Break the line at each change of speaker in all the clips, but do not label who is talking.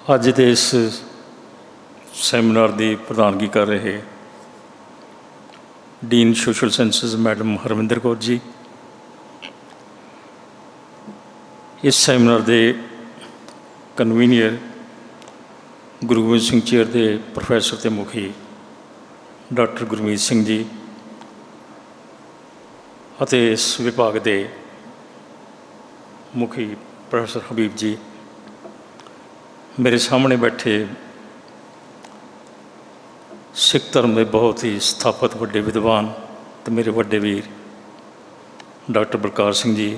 ਅੱਜ ਦੇ ਇਸ ਸੈਮੀਨਾਰ ਦੀ ਪ੍ਰਧਾਨਗੀ ਕਰ ਰਹੇ dean social sciences madam Harvinder Kaur ji, ਇਸ ਸੈਮੀਨਾਰ ਦੇ ਕਨਵੀਨੀਅਰ ਗੁਰੂ ਗੋਬਿੰਦ ਸਿੰਘ ਚੇਅਰ ਦੇ ਪ੍ਰੋਫੈਸਰ ਅਤੇ ਮੁਖੀ ਡਾਕਟਰ ਗੁਰਮੀਤ ਸਿੰਘ ਜੀ ਅਤੇ ਇਸ ਵਿਭਾਗ ਦੇ ਮੁਖੀ ਪ੍ਰੋਫੈਸਰ ਹਬੀਬ ਜੀ, ਮੇਰੇ ਸਾਹਮਣੇ ਬੈਠੇ ਸਿੱਖ ਧਰਮ ਦੇ ਬਹੁਤ ਹੀ ਸਥਾਪਿਤ ਵੱਡੇ ਵਿਦਵਾਨ ਅਤੇ ਮੇਰੇ ਵੱਡੇ ਵੀਰ ਡਾਕਟਰ ਬਲਕਾਰ ਸਿੰਘ ਜੀ,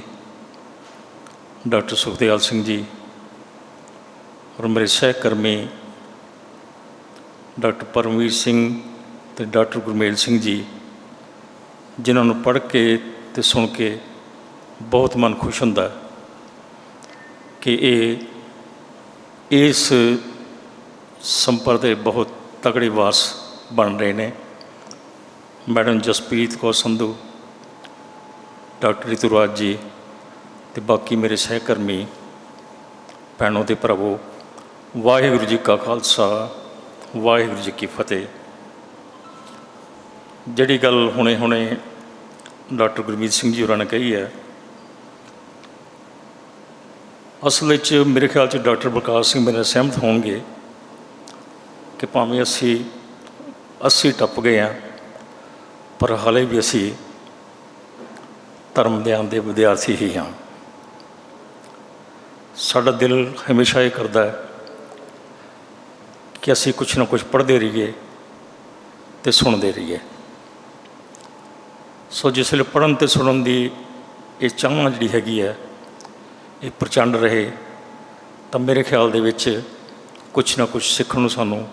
ਡਾਕਟਰ ਸੁਖਦੇਵ ਸਿੰਘ ਜੀ ਔਰ ਮੇਰੇ ਸਹਿਕਰਮੀ ਡਾਕਟਰ ਪਰਮਵੀਰ ਸਿੰਘ ਅਤੇ ਡਾਕਟਰ ਗੁਰਮੇਲ ਸਿੰਘ ਜੀ, ਜਿਨ੍ਹਾਂ ਨੂੰ ਪੜ੍ਹ ਕੇ ਅਤੇ ਸੁਣ ਕੇ ਬਹੁਤ ਮਨ ਖੁਸ਼ ਹੁੰਦਾ ਕਿ ਇਹ ਇਸ ਸੰਪਰਕ ਦੇ ਬਹੁਤ ਤਗੜੇ ਵਾਰਸ ਬਣ ਰਹੇ ਨੇ। ਮੈਡਮ ਜਸਪ੍ਰੀਤ ਕੌਰ ਸੰਧੂ, ਡਾਕਟਰ ਰਿਤੂਰਾਜ ਜੀ ਅਤੇ ਬਾਕੀ ਮੇਰੇ ਸਹਿਕਰਮੀ ਭੈਣੋ ਅਤੇ ਭਰਾਵੋ, ਵਾਹਿਗੁਰੂ ਜੀ ਕਾ ਖਾਲਸਾ, ਵਾਹਿਗੁਰੂ ਜੀ ਕੀ ਫਤਿਹ। ਜਿਹੜੀ ਗੱਲ ਹੁਣੇ ਡਾਕਟਰ ਗੁਰਮੀਤ ਸਿੰਘ ਜੀ ਹੋਰਾਂ ਨੇ ਕਹੀ ਹੈ, ਅਸਲ ਵਿੱਚ ਮੇਰੇ ਖਿਆਲ 'ਚ ਡਾਕਟਰ ਬਲਕਾਰ ਸਿੰਘ ਮੇਰੇ ਨਾਲ ਸਹਿਮਤ ਹੋਣਗੇ ਕਿ ਭਾਵੇਂ ਅਸੀਂ 80 ਟੱਪ ਗਏ ਹਾਂ, ਪਰ ਹਾਲੇ ਵੀ ਅਸੀਂ ਧਰਮ ਗਿਆਨ ਦੇ ਵਿਦਿਆਰਥੀ ਹੀ ਹਾਂ। ਸਾਡਾ ਦਿਲ ਹਮੇਸ਼ਾ ਇਹ ਕਰਦਾ ਹੈ ਕਿ ਅਸੀਂ ਕੁਛ ਨਾ ਕੁਛ ਪੜ੍ਹਦੇ ਰਹੀਏ ਅਤੇ ਸੁਣਦੇ ਰਹੀਏ। ਸੋ ਜਿਸ ਵੇਲੇ ਪੜ੍ਹਨ ਅਤੇ ਸੁਣਨ ਦੀ ਇਹ ਚਾਹਨਾ ਜਿਹੜੀ ਹੈਗੀ ਹੈ, ਇਹ ਪ੍ਰਚੰਡ ਰਹੇ, ਤਾਂ ਮੇਰੇ ਖਿਆਲ ਦੇ ਵਿੱਚ ਕੁਛ ਨਾ ਕੁਛ ਸਿੱਖਣ ਨੂੰ ਸਾਨੂੰ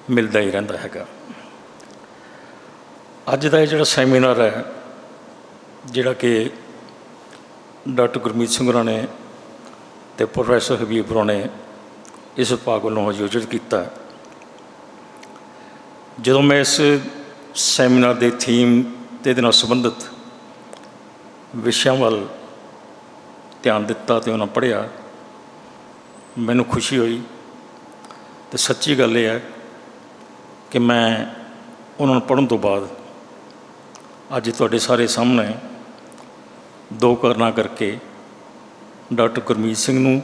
ਮਿਲਦਾ ਹੀ ਰਹਿੰਦਾ ਹੈਗਾ। ਅੱਜ ਦਾ ਇਹ ਜਿਹੜਾ ਸੈਮੀਨਾਰ ਹੈ, ਜਿਹੜਾ ਕਿ ਡਾਕਟਰ ਗੁਰਮੀਤ ਸਿੰਘ ਹੋਰਾਂ ਨੇ ਅਤੇ ਪ੍ਰੋਫੈਸਰ ਹਬੀਬ ਹੋਰਾਂ ਨੇ ਇਸ ਵਿਭਾਗ ਵੱਲੋਂ ਆਯੋਜਿਤ ਕੀਤਾ, ਜਦੋਂ ਮੈਂ ਇਸ ਸੈਮੀਨਾਰ ਦੇ ਥੀਮ ਅਤੇ ਇਹਦੇ ਨਾਲ ਸੰਬੰਧਿਤ ਵਿਸ਼ਿਆਂ ਵੱਲ ਧਿਆਨ ਦਿੱਤਾ ਅਤੇ ਉਹਨਾਂ ਪੜ੍ਹਿਆ, ਮੈਨੂੰ ਖੁਸ਼ੀ ਹੋਈ। ਅਤੇ ਸੱਚੀ ਗੱਲ ਇਹ ਹੈ ਕਿ ਮੈਂ ਉਹਨਾਂ ਨੂੰ ਪੜ੍ਹਨ ਤੋਂ ਬਾਅਦ ਅੱਜ ਤੁਹਾਡੇ ਸਾਰੇ ਸਾਹਮਣੇ ਦੋ ਕਾਰਨਾਂ ਕਰਕੇ ਡਾਕਟਰ ਗੁਰਮੀਤ ਸਿੰਘ ਨੂੰ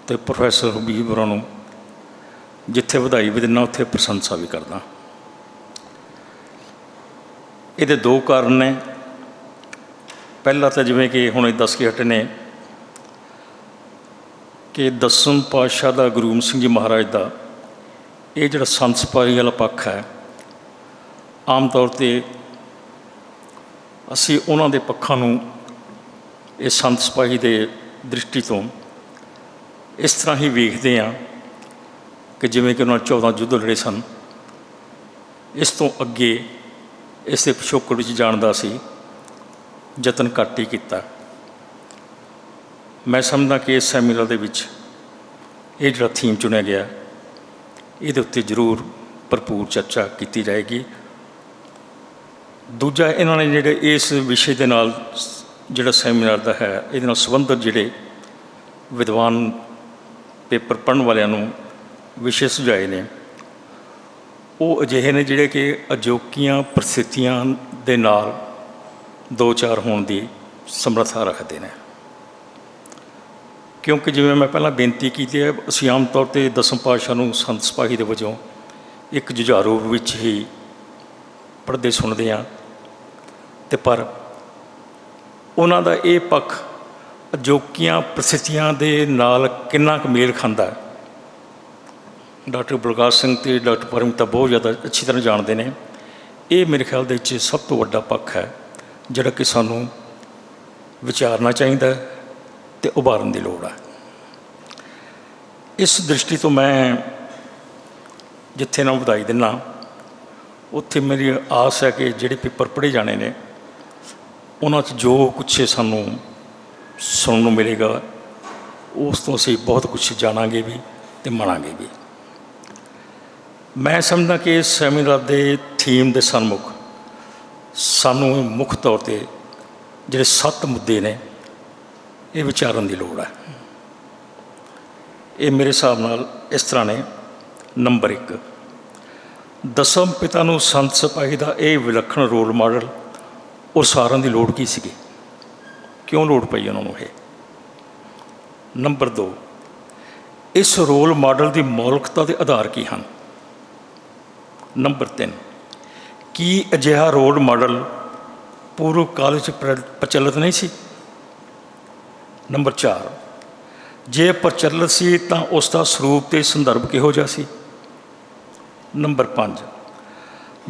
ਅਤੇ ਪ੍ਰੋਫੈਸਰ ਹਬੀਬ ਹੋਰਾਂ ਨੂੰ ਜਿੱਥੇ ਵਧਾਈ ਵੀ ਦਿੰਦਾ, ਉੱਥੇ ਪ੍ਰਸ਼ੰਸਾ ਵੀ ਕਰਦਾ। ਇਹਦੇ ਦੋ ਕਾਰਨ ਨੇ। ਪਹਿਲਾ ਤਾਂ ਜਿਵੇਂ ਕਿ ਹੁਣੇ ਦੱਸ ਕੇ ਹਟੇ ਨੇ ਕਿ ਦਸਮ ਪਾਤਸ਼ਾਹ ਦਾ ਗੁਰੂ ਗੋਬਿੰਦ ਸਿੰਘ ਜੀ ਮਹਾਰਾਜ ਦਾ ਇਹ ਜਿਹੜਾ ਸੰਤ ਸਿਪਾਹੀ ਵਾਲਾ ਪੱਖ ਹੈ, ਆਮ ਤੌਰ 'ਤੇ ਅਸੀਂ ਉਹਨਾਂ ਦੇ ਪੱਖਾਂ ਨੂੰ ਇਹ ਸੰਤ ਸਿਪਾਹੀ ਦੇ ਦ੍ਰਿਸ਼ਟੀ ਤੋਂ ਇਸ ਤਰ੍ਹਾਂ ਹੀ ਵੇਖਦੇ ਹਾਂ ਕਿ ਜਿਵੇਂ ਕਿ ਉਹਨਾਂ 14 ਯੁੱਧ ਲੜੇ ਸਨ। ਇਸ ਤੋਂ ਅੱਗੇ ਇਸ ਦੇ ਪਿਛੋਕੜ ਵਿੱਚ ਜਾਣ ਦਾ ਅਸੀਂ ਯਤਨ ਘੱਟ ਹੀ ਕੀਤਾ। ਮੈਂ ਸਮਝਦਾ ਕਿ ਇਸ ਸੈਮੀਨਾਰ ਦੇ ਵਿੱਚ ਇਹ ਜਿਹੜਾ ਥੀਮ ਚੁਣਿਆ ਗਿਆ, ਇਹਦੇ ਉੱਤੇ ਜ਼ਰੂਰ ਭਰਪੂਰ ਚਰਚਾ ਕੀਤੀ ਜਾਏਗੀ। ਦੂਜਾ, ਇਹਨਾਂ ਨੇ ਜਿਹੜੇ ਇਸ ਵਿਸ਼ੇ ਦੇ ਨਾਲ ਜਿਹੜਾ ਸੈਮੀਨਾਰ ਦਾ ਹੈ, ਇਹਦੇ ਨਾਲ ਸੰਬੰਧਿਤ ਜਿਹੜੇ ਵਿਦਵਾਨ ਪੇਪਰ ਪੜ੍ਹਨ ਵਾਲਿਆਂ ਨੂੰ ਵਿਸ਼ੇ ਸੁਝਾਏ ਨੇ, ਉਹ ਅਜਿਹੇ ਨੇ ਜਿਹੜੇ ਕਿ ਅਜੋਕੀਆਂ ਪ੍ਰਸਥਿਤੀਆਂ ਦੇ ਨਾਲ ਦੋ ਚਾਰ ਹੋਣ ਦੀ ਸਮਰੱਥਾ ਰੱਖਦੇ ਨੇ। ਕਿਉਂਕਿ ਜਿਵੇਂ ਮੈਂ ਪਹਿਲਾਂ ਬੇਨਤੀ ਕੀਤੀ ਹੈ, ਅਸੀਂ ਆਮ ਤੌਰ 'ਤੇ ਦਸਮ ਪਾਤਸ਼ਾਹ ਨੂੰ ਸੰਤ ਸਿਪਾਹੀ ਦੇ ਵਜੋਂ ਇੱਕ ਜੁਝਾਰੂ ਰੂਪ ਵਿੱਚ ਹੀ ਪੜ੍ਹਦੇ ਸੁਣਦੇ ਹਾਂ, ਅਤੇ ਪਰ ਉਹਨਾਂ ਦਾ ਇਹ ਪੱਖ ਅਜੋਕੀਆਂ ਪ੍ਰਸਥਿਤੀਆਂ ਦੇ ਨਾਲ ਕਿੰਨਾ ਕੁ ਮੇਲ ਖਾਂਦਾ, ਡਾਕਟਰ ਬਲਕਾਰ ਸਿੰਘ ਅਤੇ ਡਾਕਟਰ ਪਰਮ ਤਾਂ ਬਹੁਤ ਜ਼ਿਆਦਾ ਅੱਛੀ ਤਰ੍ਹਾਂ ਜਾਣਦੇ ਨੇ। ਇਹ ਮੇਰੇ ਖਿਆਲ ਦੇ ਵਿੱਚ ਸਭ ਤੋਂ ਵੱਡਾ ਪੱਖ ਹੈ ਜਿਹੜਾ ਕਿ ਸਾਨੂੰ ਵਿਚਾਰਨਾ ਚਾਹੀਦਾ ਅਤੇ ਉਭਾਰਨ ਦੀ ਲੋੜ ਹੈ। ਇਸ ਦ੍ਰਿਸ਼ਟੀ ਤੋਂ ਮੈਂ ਜਿੱਥੇ ਨਾ ਵਧਾਈ ਦਿੰਦਾ, ਉੱਥੇ ਮੇਰੀ ਆਸ ਹੈ ਕਿ ਜਿਹੜੇ ਪੇਪਰ ਪੜ੍ਹੇ ਜਾਣੇ ਨੇ, ਉਹਨਾਂ 'ਚ ਜੋ ਕੁਛ ਸਾਨੂੰ ਸੁਣਨ ਨੂੰ ਮਿਲੇਗਾ, ਉਸ ਤੋਂ ਅਸੀਂ ਬਹੁਤ ਕੁਛ ਜਾਣਾਂਗੇ ਵੀ ਅਤੇ ਮੰਨਾਂਗੇ ਵੀ। ਮੈਂ ਸਮਝਦਾ ਕਿ ਇਸ ਸੈਮੀਨਾਰ ਦੇ ਥੀਮ ਦੇ ਸਨਮੁਖ ਸਾਨੂੰ ਮੁੱਖ ਤੌਰ 'ਤੇ ਜਿਹੜੇ 7 ਮੁੱਦੇ ਨੇ, ਇਹ ਵਿਚਾਰਨ ਦੀ ਲੋੜ ਹੈ। ਇਹ ਮੇਰੇ ਹਿਸਾਬ ਨਾਲ ਇਸ ਤਰ੍ਹਾਂ ਨੇ। ਨੰਬਰ 1, ਦਸਮ ਪਿਤਾ ਨੂੰ ਸੰਤ ਸਿਪਾਹੀ ਦਾ ਇਹ ਵਿਲੱਖਣ ਰੋਲ ਮਾਡਲ ਉਸਾਰਨ ਦੀ ਲੋੜ ਕੀ ਸੀਗੀ, ਕਿਉਂ ਲੋੜ ਪਈ ਉਹਨਾਂ ਨੂੰ ਇਹ। ਨੰਬਰ 2, ਇਸ ਰੋਲ ਮਾਡਲ ਦੀ ਮੌਲਿਕਤਾ ਦੇ ਆਧਾਰ ਕੀ ਹਨ। ਨੰਬਰ 3, ਕੀ ਅਜਿਹਾ ਰੋਲ ਮਾਡਲ ਪੂਰਵ ਕਾਲ 'ਚ ਪ੍ਰਚਲਿਤ ਨਹੀਂ ਸੀ। ਨੰਬਰ 4, ਜੇ ਪ੍ਰਚਲਿਤ ਸੀ ਤਾਂ ਉਸ ਦਾ ਸਰੂਪ ਅਤੇ ਸੰਦਰਭ ਕਿਹੋ ਜਿਹਾ ਸੀ। ਨੰਬਰ 5,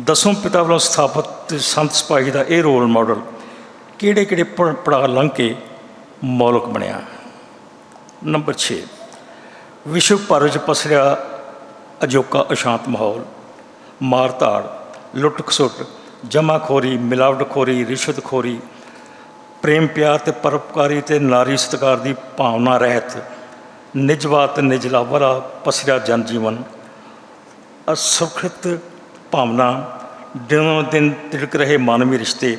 ਦਸਮ ਪਿਤਾ ਵੱਲੋਂ ਸਥਾਪਿਤ ਸੰਤ ਸਿਪਾਹੀ ਦਾ ਇਹ ਰੋਲ ਮਾਡਲ ਕਿਹੜੇ ਕਿਹੜੇ ਪੜਾਅ ਲੰਘ ਕੇ ਮੌਲਿਕ ਬਣਿਆ। ਨੰਬਰ 6, ਵਿਸ਼ਵ ਭਰ ਵਿੱਚ ਪਸਰਿਆ ਅਜੋਕਾ ਅਸ਼ਾਂਤ ਮਾਹੌਲ, ਮਾਰ ਧਾੜ, ਲੁੱਟ ਖਸੁੱਟ, ਜਮਾਖੋਰੀ, ਮਿਲਾਵਟਖੋਰੀ, ਰਿਸ਼ਵਤਖੋਰੀ, ਪ੍ਰੇਮ ਪਿਆਰ ਅਤੇ ਪਰਉਪਕਾਰੀ ਅਤੇ ਨਾਰੀ ਸਤਿਕਾਰ ਦੀ ਭਾਵਨਾ ਰਹਿਤ ਨਿਜਵਾਤ ਨਿਜਲਾ ਵਾਲਾ ਪਸਰਿਆ ਜਨ ਜੀਵਨ, ਅਸੁਰੱਖਿਅਤ ਭਾਵਨਾ, ਦਿਨੋਂ ਦਿਨ ਤਿੜਕ ਰਹੇ ਮਾਨਵੀ ਰਿਸ਼ਤੇ,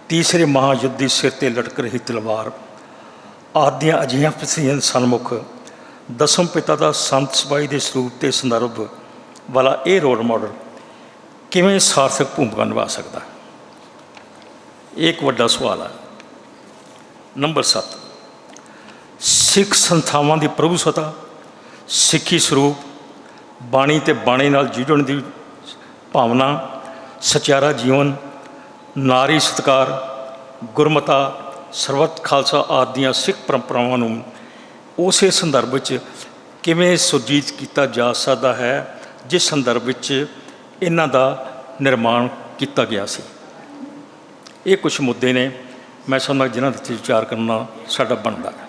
ਤੀਸਰੇ ਮਹਾਯੁੱਧ ਦੀ ਸਿਰ 'ਤੇ ਲਟਕ ਰਹੀ ਤਲਵਾਰ ਆਦਿ ਅਜਿਹੀਆਂ ਪਸਰੀਆਂ ਸਨਮੁਖ ਦਸਮ ਪਿਤਾ ਦਾ ਸੰਤ ਸਿਪਾਹੀ ਦੇ ਸਰੂਪ ਅਤੇ ਸੰਦਰਭ ਵਾਲਾ ਇਹ ਰੋਲ ਮਾਡਲ ਕਿਵੇਂ ਸਾਰਥਕ ਭੂਮਿਕਾ ਨਿਭਾ ਸਕਦਾ। ਇਹ ਇੱਕ ਵੱਡਾ ਸਵਾਲ ਹੈ। ਨੰਬਰ 7, ਸਿੱਖ ਸੰਸਥਾਵਾਂ ਦੀ ਪ੍ਰਭੂ ਸਤਾ, ਸਿੱਖੀ ਸਰੂਪ, ਬਾਣੀ ਅਤੇ ਬਾਣੀ ਨਾਲ ਜੁੜਨ ਦੀ ਭਾਵਨਾ, ਸਚਿਆਰਾ ਜੀਵਨ, ਨਾਰੀ ਸਤਿਕਾਰ, ਗੁਰਮਤਾ, ਸਰਬੱਤ ਖਾਲਸਾ ਆਦਿ ਦੀਆਂ ਸਿੱਖ ਪਰੰਪਰਾਵਾਂ ਨੂੰ ਉਸੇ ਸੰਦਰਭ ਵਿੱਚ ਕਿਵੇਂ ਸੁਰਜੀਤ ਕੀਤਾ ਜਾ ਸਕਦਾ ਹੈ ਜਿਸ ਸੰਦਰਭ ਵਿੱਚ ਇਹਨਾਂ ਦਾ ਨਿਰਮਾਣ ਕੀਤਾ ਗਿਆ ਸੀ। ਇਹ ਕੁਝ ਮੁੱਦੇ ਨੇ ਮੈਂ ਸਮਝਦਾ ਜਿਨ੍ਹਾਂ ਦੇ 'ਤੇ ਵਿਚਾਰ ਕਰਨਾ ਸਾਡਾ ਬਣਦਾ ਹੈ।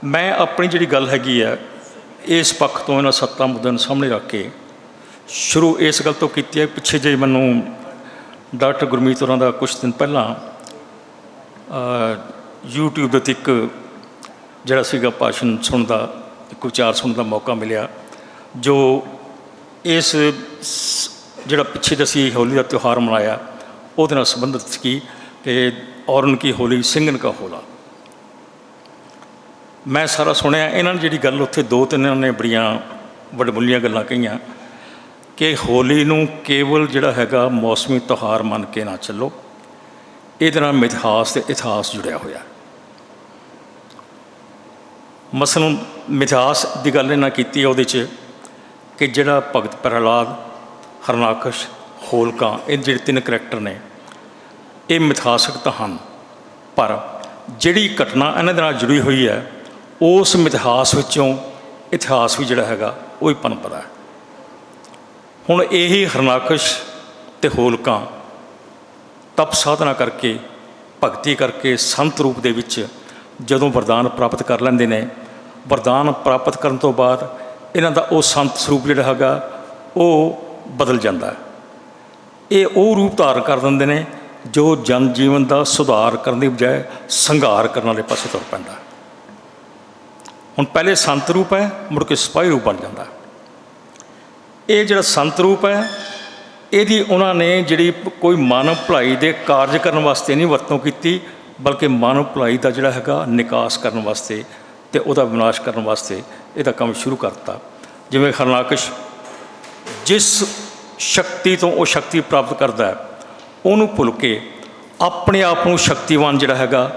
ਮੈਂ ਆਪਣੀ ਜਿਹੜੀ ਗੱਲ ਹੈਗੀ ਹੈ ਇਸ ਪੱਖ ਤੋਂ ਇਹਨਾਂ 7 ਮੁੱਦਿਆਂ ਨੂੰ ਸਾਹਮਣੇ ਰੱਖ ਕੇ ਸ਼ੁਰੂ ਇਸ ਗੱਲ ਤੋਂ ਕੀਤੀ ਹੈ। ਪਿੱਛੇ ਜਿਹੇ ਮੈਨੂੰ ਡਾਕਟਰ ਗੁਰਮੀਤ ਹੋਰਾਂ ਦਾ ਕੁਛ ਦਿਨ ਪਹਿਲਾਂ YouTube ਦੇ ਉੱਤੇ ਇੱਕ ਜਿਹੜਾ ਸੀਗਾ ਭਾਸ਼ਣ ਸੁਣਨ ਦਾ, ਇੱਕ ਵਿਚਾਰ ਸੁਣਨ ਦਾ ਮੌਕਾ ਮਿਲਿਆ, ਜੋ ਇਸ ਜਿਹੜਾ ਪਿੱਛੇ ਜਿਹੇ ਅਸੀਂ ਹੋਲੀ ਦਾ ਤਿਉਹਾਰ ਮਨਾਇਆ ਉਹਦੇ ਨਾਲ ਸੰਬੰਧਿਤ ਸੀ ਕਿ ਔਰਨ ਕੀ ਹੋਲੀ ਸਿੰਘਨ ਕਾ ਹੋਲਾ। ਮੈਂ ਸਾਰਾ ਸੁਣਿਆ। ਇਹਨਾਂ ਨੇ ਜਿਹੜੀ ਗੱਲ ਉੱਥੇ 2-3 ਇਹਨਾਂ ਨੇ ਬੜੀਆਂ ਵਡਮੁੱਲੀਆਂ ਗੱਲਾਂ ਕਹੀਆਂ ਕਿ ਹੋਲੀ ਨੂੰ ਕੇਵਲ ਜਿਹੜਾ ਹੈਗਾ ਮੌਸਮੀ ਤਿਉਹਾਰ ਮੰਨ ਕੇ ਨਾ ਚੱਲੋ, ਇਹਦੇ ਨਾਲ ਮਿਥਿਹਾਸ ਅਤੇ ਇਤਿਹਾਸ ਜੁੜਿਆ ਹੋਇਆ। ਮਸਲਨ ਮਿਥਿਹਾਸ ਦੀ ਗੱਲ ਇਹਨਾਂ ਕੀਤੀ ਉਹਦੇ 'ਚ ਕਿ ਜਿਹੜਾ ਭਗਤ ਪ੍ਰਹਲਾਦ, ਹਰਨਾਕਸ਼, ਹੋਲਕਾ, ਇਹ ਜਿਹੜੇ 3 ਕਰੈਕਟਰ ਨੇ ਇਹ ਮਿਥਿਹਾਸਕ ਤਾਂ ਹਨ, ਪਰ ਜਿਹੜੀ ਘਟਨਾ ਇਹਨਾਂ ਦੇ ਨਾਲ ਜੁੜੀ ਹੋਈ ਹੈ ਉਸ ਮਿਥਿਹਾਸ ਵਿੱਚੋਂ ਇਤਿਹਾਸ ਵੀ ਜਿਹੜਾ ਹੈਗਾ ਉਹ ਹੀ ਪਨਪਦਾ ਹੈ। ਹੁਣ ਇਹੀ ਹਰਨਾਕਸ਼ ਅਤੇ ਹੋਲਕਾ ਤਪ ਸਾਧਨਾ ਕਰਕੇ, ਭਗਤੀ ਕਰਕੇ, ਸੰਤ ਰੂਪ ਦੇ ਵਿੱਚ ਜਦੋਂ ਵਰਦਾਨ ਪ੍ਰਾਪਤ ਕਰ ਲੈਂਦੇ ਨੇ, ਵਰਦਾਨ ਪ੍ਰਾਪਤ ਕਰਨ ਤੋਂ ਬਾਅਦ ਇਹਨਾਂ ਦਾ ਉਹ ਸੰਤ ਸਰੂਪ ਜਿਹੜਾ ਹੈਗਾ ਉਹ ਬਦਲ ਜਾਂਦਾ। ਇਹ ਉਹ ਰੂਪ ਧਾਰਨ ਕਰ ਦਿੰਦੇ ਨੇ ਜੋ ਜਨ ਜੀਵਨ ਦਾ ਸੁਧਾਰ ਕਰਨ ਦੀ ਬਜਾਏ ਸੰਘਾਰ ਕਰਨ ਵਾਲੇ ਪਾਸੇ ਤੁਰ ਪੈਂਦਾ। ਹੁਣ ਪਹਿਲੇ ਸੰਤ ਰੂਪ ਹੈ, ਮੁੜ ਕੇ ਸਿਪਾਹੀ ਰੂਪ ਬਣ ਜਾਂਦਾ। ਇਹ ਜਿਹੜਾ ਸੰਤ ਰੂਪ ਹੈ ਇਹਦੀ ਉਹਨਾਂ ਨੇ ਜਿਹੜੀ ਕੋਈ ਮਾਨਵ ਭਲਾਈ ਦੇ ਕਾਰਜ ਕਰਨ ਵਾਸਤੇ ਨਹੀਂ ਵਰਤੋਂ ਕੀਤੀ, ਬਲਕਿ ਮਾਨਵ ਭਲਾਈ ਦਾ ਜਿਹੜਾ ਹੈਗਾ ਨਿਕਾਸ ਕਰਨ ਵਾਸਤੇ ਅਤੇ ਉਹਦਾ ਵਿਨਾਸ਼ ਕਰਨ ਵਾਸਤੇ ਇਹਦਾ ਕੰਮ ਸ਼ੁਰੂ ਕਰਤਾ। ਜਿਵੇਂ ਹਰਨਾਕਸ਼ ਜਿਸ ਸ਼ਕਤੀ ਤੋਂ ਉਹ ਸ਼ਕਤੀ ਪ੍ਰਾਪਤ ਕਰਦਾ ਹੈ ਉਹਨੂੰ ਭੁੱਲ ਕੇ ਆਪਣੇ ਆਪ ਨੂੰ ਸ਼ਕਤੀਵਾਨ ਜਿਹੜਾ ਹੈਗਾ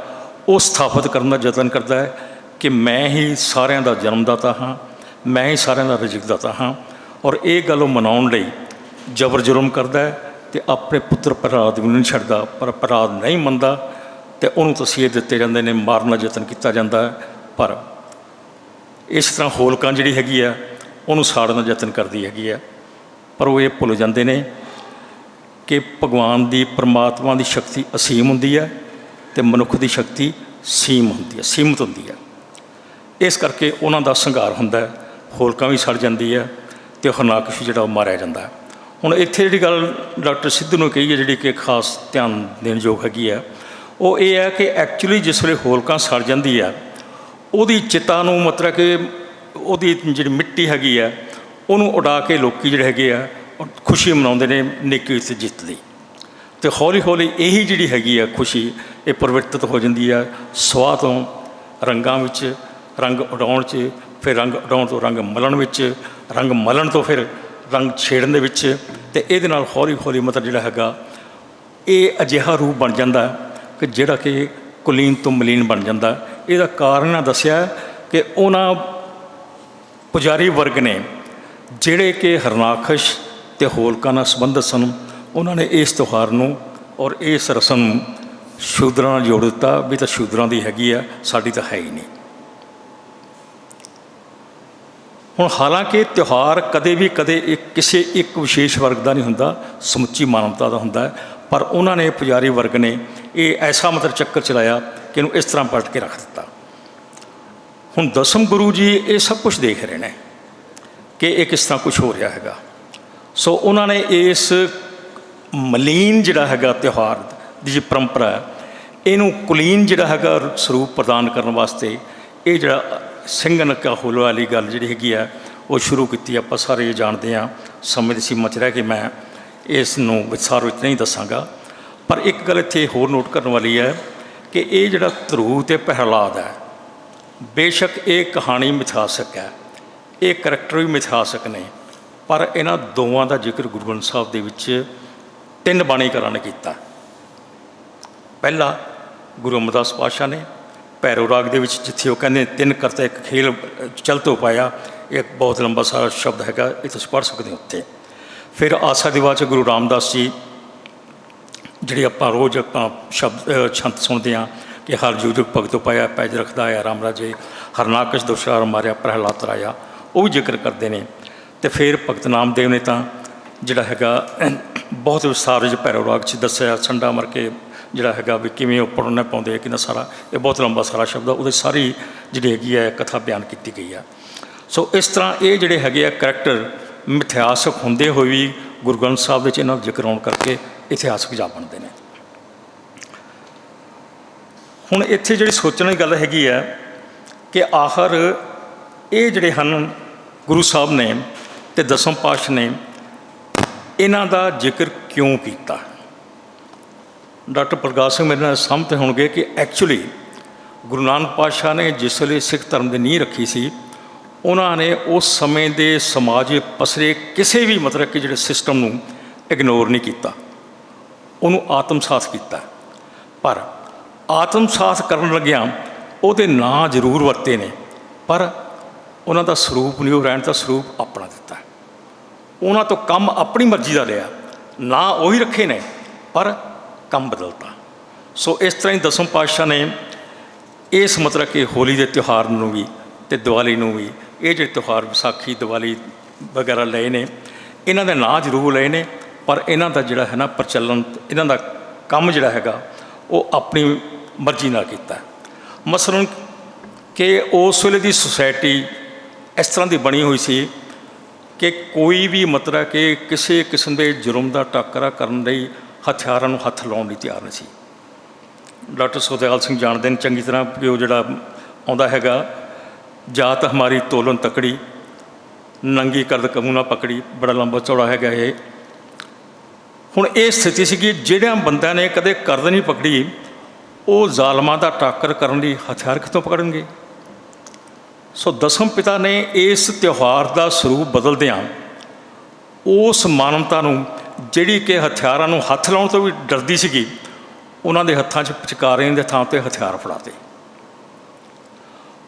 ਉਹ ਸਥਾਪਿਤ ਕਰਨ ਦਾ ਯਤਨ ਕਰਦਾ ਹੈ ਕਿ ਮੈਂ ਹੀ ਸਾਰਿਆਂ ਦਾ ਜਨਮਦਾਤਾ ਹਾਂ, ਮੈਂ ਹੀ ਸਾਰਿਆਂ ਦਾ ਰਿਜ਼ਕਦਾਤਾ ਹਾਂ। ਔਰ ਇਹ ਗੱਲ ਉਹ ਮਨਾਉਣ ਲਈ ਜ਼ਬਰ ਜ਼ੁਲਮ ਕਰਦਾ ਹੈ ਅਤੇ ਆਪਣੇ ਪੁੱਤਰ ਪ੍ਰਹਲਾਦ ਨੂੰ ਨਹੀਂ ਛੱਡਦਾ, ਪਰ ਪ੍ਰਹਲਾਦ ਨਹੀਂ ਮੰਨਦਾ ਅਤੇ ਉਹਨੂੰ ਤਸੀਹੇ ਦਿੱਤੇ ਜਾਂਦੇ ਨੇ, ਮਾਰਨ ਦਾ ਯਤਨ ਕੀਤਾ ਜਾਂਦਾ ਹੈ। ਪਰ ਇਸ ਤਰ੍ਹਾਂ ਹੋਲਕਾਂ ਜਿਹੜੀ ਹੈਗੀ ਆ ਉਹਨੂੰ ਸਾੜਨ ਦਾ ਯਤਨ ਕਰਦੀ ਹੈਗੀ ਆ, ਪਰ ਉਹ ਇਹ ਭੁੱਲ ਜਾਂਦੇ ਨੇ ਕਿ ਭਗਵਾਨ ਦੀ, ਪਰਮਾਤਮਾ ਦੀ ਸ਼ਕਤੀ ਅਸੀਮ ਹੁੰਦੀ ਹੈ ਅਤੇ ਮਨੁੱਖ ਦੀ ਸ਼ਕਤੀ ਸੀਮ ਹੁੰਦੀ ਹੈ, ਸੀਮਤ ਹੁੰਦੀ ਹੈ। ਇਸ ਕਰਕੇ ਉਹਨਾਂ ਦਾ ਸੰਘਾਰ ਹੁੰਦਾ, ਹੋਲਕਾਂ ਵੀ ਸੜ ਜਾਂਦੀ ਹੈ ਅਤੇ ਹਰਨਾਕਸ਼ ਜਿਹੜਾ ਉਹ ਮਾਰਿਆ ਜਾਂਦਾ। ਹੁਣ ਇੱਥੇ ਜਿਹੜੀ ਗੱਲ ਡਾਕਟਰ ਸਿੱਧੂ ਨੂੰ ਕਹੀ ਹੈ, ਜਿਹੜੀ ਕਿ ਖਾਸ ਧਿਆਨ ਦੇਣ ਯੋਗ ਹੈਗੀ ਆ, ਉਹ ਇਹ ਹੈ ਕਿ ਐਕਚੁਅਲੀ ਜਿਸ ਵੇਲੇ ਹੋਲਕਾਂ ਸੜ ਜਾਂਦੀ ਆ ਉਹਦੀ ਚਿਤਾ ਨੂੰ, ਮਤਲਬ ਕਿ ਉਹਦੀ ਜਿਹੜੀ ਮਿੱਟੀ ਹੈਗੀ ਆ ਉਹਨੂੰ ਉਡਾ ਕੇ ਲੋਕ ਜਿਹੜੇ ਹੈਗੇ ਆ ਖੁਸ਼ੀ ਮਨਾਉਂਦੇ ਨੇ ਨੇਕੀ ਅਤੇ ਜਿੱਤ ਦੀ। ਅਤੇ ਹੌਲੀ ਹੌਲੀ ਇਹੀ ਜਿਹੜੀ ਹੈਗੀ ਆ ਖੁਸ਼ੀ ਇਹ ਪਰਿਵਰਤਿਤ ਹੋ ਜਾਂਦੀ ਆ ਸਵਾਹ ਤੋਂ ਰੰਗਾਂ ਵਿੱਚ, रंग उड़ाउण च, फिर रंग उड़ाउण तो रंग मलण विच, रंग मलण तो फिर रंग छेड़न दे विच, ते इहदे नाल हौली हौली मतलब जिहड़ा हैगा ये अजिहा रूप बन जाता कि जिहड़ा कि कुलीन तो मलीन बन जाता। इसदा कारण दस्सिया कि उन्हां पुजारी वर्ग ने जिहड़े कि हरनाखश ते होलका नाल संबंधित सन, उन्होंने इस त्यौहार नूं और इस रस्म नूं शूद्रां नाल जोड़ दिता भी तो शूद्रां दी हैगी आ, साडी तो है ही नहीं। हुण हालांकि त्यौहार कदे भी कदे किसी एक विशेष वर्ग का नहीं हुंदा, समुची मानवता का हुंदा है, पर उन्होंने पुजारी वर्ग ने ये ऐसा मतलब चक्कर चलाया कि इन्हूं इस तरह पलट के रख दिता। हुण दसम गुरु जी ये सब कुछ देख रहे हैं कि ये किस तरह कुछ हो रहा हैगा। सो उन्होंने इस मलीन जिहड़ा हैगा त्यौहार दी जी परंपरा है, इनू कुलीन जिहड़ा हैगा स्वरूप प्रदान करने वास्ते ये जिहड़ा सिंघ नक्का होलो वाली गल जिहड़ी हैगी है वो शुरू की। आपां सारे जानते हैं, समय की सीमा च रह के मैं इसनूं विस्तार विच नहीं दसांगा, पर एक गल इत्थे होर नोट करने वाली है कि ये जिहड़ा ध्रुव ते प्रहलाद है, बेशक ये कहानी मिथहासक है, ये करैक्टर भी मिथहासक ने, पर इन्हां दोवां दा जिक्र गुरु ग्रंथ साहिब दे विच 3 बाणीकारां ने कीता। पहला गुरु अमरदास पातशाह ने भैरव राग दे विच जिथे वो कहते 3 करता एक खेल चल तो पाया, एक बहुत लंबा सारा शब्द हैगा, ये तुसीं पढ़ सकते हो उत्थे। फिर आसा दी वाच गुरु रामदास जी जिहड़ी आपां रोज़ आपां शब्द छंत सुनते हैं कि हर जुग जुग भगत पाया, पैज रखदा आया राम राजे, हरनाकश दुशार मारिया प्रहलाद तराया, वो भी जिक्र करते हैं। तो फिर भगत नामदेव ने तो जिहड़ा हैगा बहुत विस्तार भैरव राग च दस्सिया, संडा मर के जिहड़ा हैगा भी किवें वो पढ़ना पाउंदे कि सारा, ये बहुत लंबा सारा शब्द है, वो सारी जिहड़ी हैगी है कथा बयान की गई है। सो इस तरह ये जिहड़े हैगे करैक्टर मिथहासक होंदे होए भी गुरु ग्रंथ साहिब दे इन्हां जिक्र आउण करके इतिहासक जा बनते हैं। हुण इत्थे जिहड़ी सोचण दी गल हैगी है कि आखिर ये जिहड़े हन गुरु साहब ने ते दसम पातशाह ने इन्हां दा जिक्र क्यों कीता। डॉक्टर प्रकाश सिंह मेरे नाल सहमत होणगे कि एक्चुअली गुरु नानक पातशाह ने जिस वेले सिख धर्म की नींह रखी सी, उन्होंने उस समय के समाज पसरे किसी भी मतलब कि जिहड़े सिस्टम नूं इग्नोर नहीं किया, उन्होंने आत्मसात किया। पर आत्मसात करन लग्या उहदे नां जरूर वरते ने, पर उन्हां दा स्वरूप नहीं, वो रहण दा स्वरूप अपना दिता। उन्हां तो कम अपनी मर्जी का लिया, ना वही रखे ने पर कम बदलता। सो इस तरह ही दसम पातशाह ने इस मतलब कि होली के त्यौहार नूं भी ते दिवाली नूं भी, ये जो त्यौहार विसाखी दिवाली वगैरह लए ने, इन्हां दे नां जरूर लए ने, पर इन्हां दा जिहड़ा है ना प्रचलन, इन्हां दा काम जिहड़ा हैगा वो अपनी मर्जी नाल कीता। मसलन कि उस वेले दी सोसाइटी इस तरह की बनी हुई सी कि कोई भी मतलब कि किसी किस्म के जुर्म का टाकरा करने लई हथियारों नूं हथ लाउण लई तैयार नहीं सी। डॉक्टर सुखदयाल सिंह जानते हैं चंगी तरह कि वो जिहड़ा आउंदा हैगा, जात हमारी तोलन तकड़ी, नंगी करद कमू ना पकड़ी, बड़ा लंबा चौड़ा हैगा ये। हुण ये स्थिति सी कि जिहड़ियां बंदियां ने कदे करद नहीं पकड़ी, वो जालमां दा टाकर करन लई हथियार कितों पकड़नगे। सो दसम पिता ने इस त्यौहार का स्वरूप बदलदियां उस मानवता नूं जिहड़ी कि हथियारां नूं हथ लाउण तो भी डरदी सीगी, उन्हां दे हत्थां 'च पिचकारियां दे थां ते हथियार फड़ाते।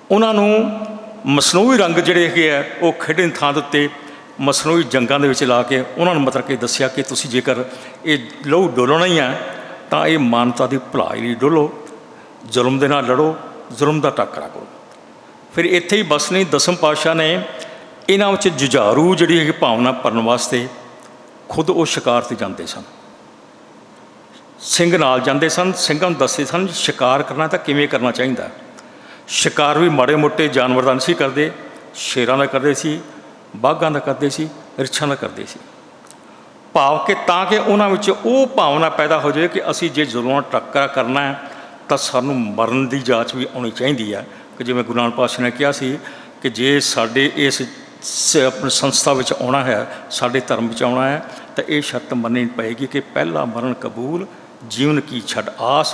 उन्हां नूं मसनूई रंग जिहड़े हैगे आ वो खेडण थां दे उत्ते मसनूई जंगां दे विच ला के उन्हां नूं मतलब कि दस्सिया कि तुसीं जेकर ये लहू डोलना ही है तां ये मानवता दी भलाई लई डोलो, जुल्म दे नाल लड़ो, जुल्म दा टाकरा करो। फिर इत्थे ही बस नहीं, दसम पातशाह ने इन्हां विच जुझारू जिहड़ी है भावना भरन वास्ते खुद वो शिकार ते जांदे सन, सिंह नाल जांदे सन, सिंघां नूं दसदे सन शिकार करना तां किवें करना चाहीदा। शिकार भी माड़े मोटे जानवर दा नहीं सी करदे, शेरां दा करदे सी, बाघां दा करदे सी, रिछां दा करदे सी। भाव कि तां कि उन्हां विच वो भावना पैदा हो जाए कि असीं जे जुल्मां टक्करा करना है तां सानूं मरण दी जाच भी आउणी चाहीदी है। कि जिवें गुरु नानक पातशाह ने कहा सी कि जे साडे इस अपनी संस्था विच आउणा है, साडे धर्म विच आउणा है, तो ये शर्त मननी पएगी कि पहला मरण कबूल, जीवन की छड़ आस,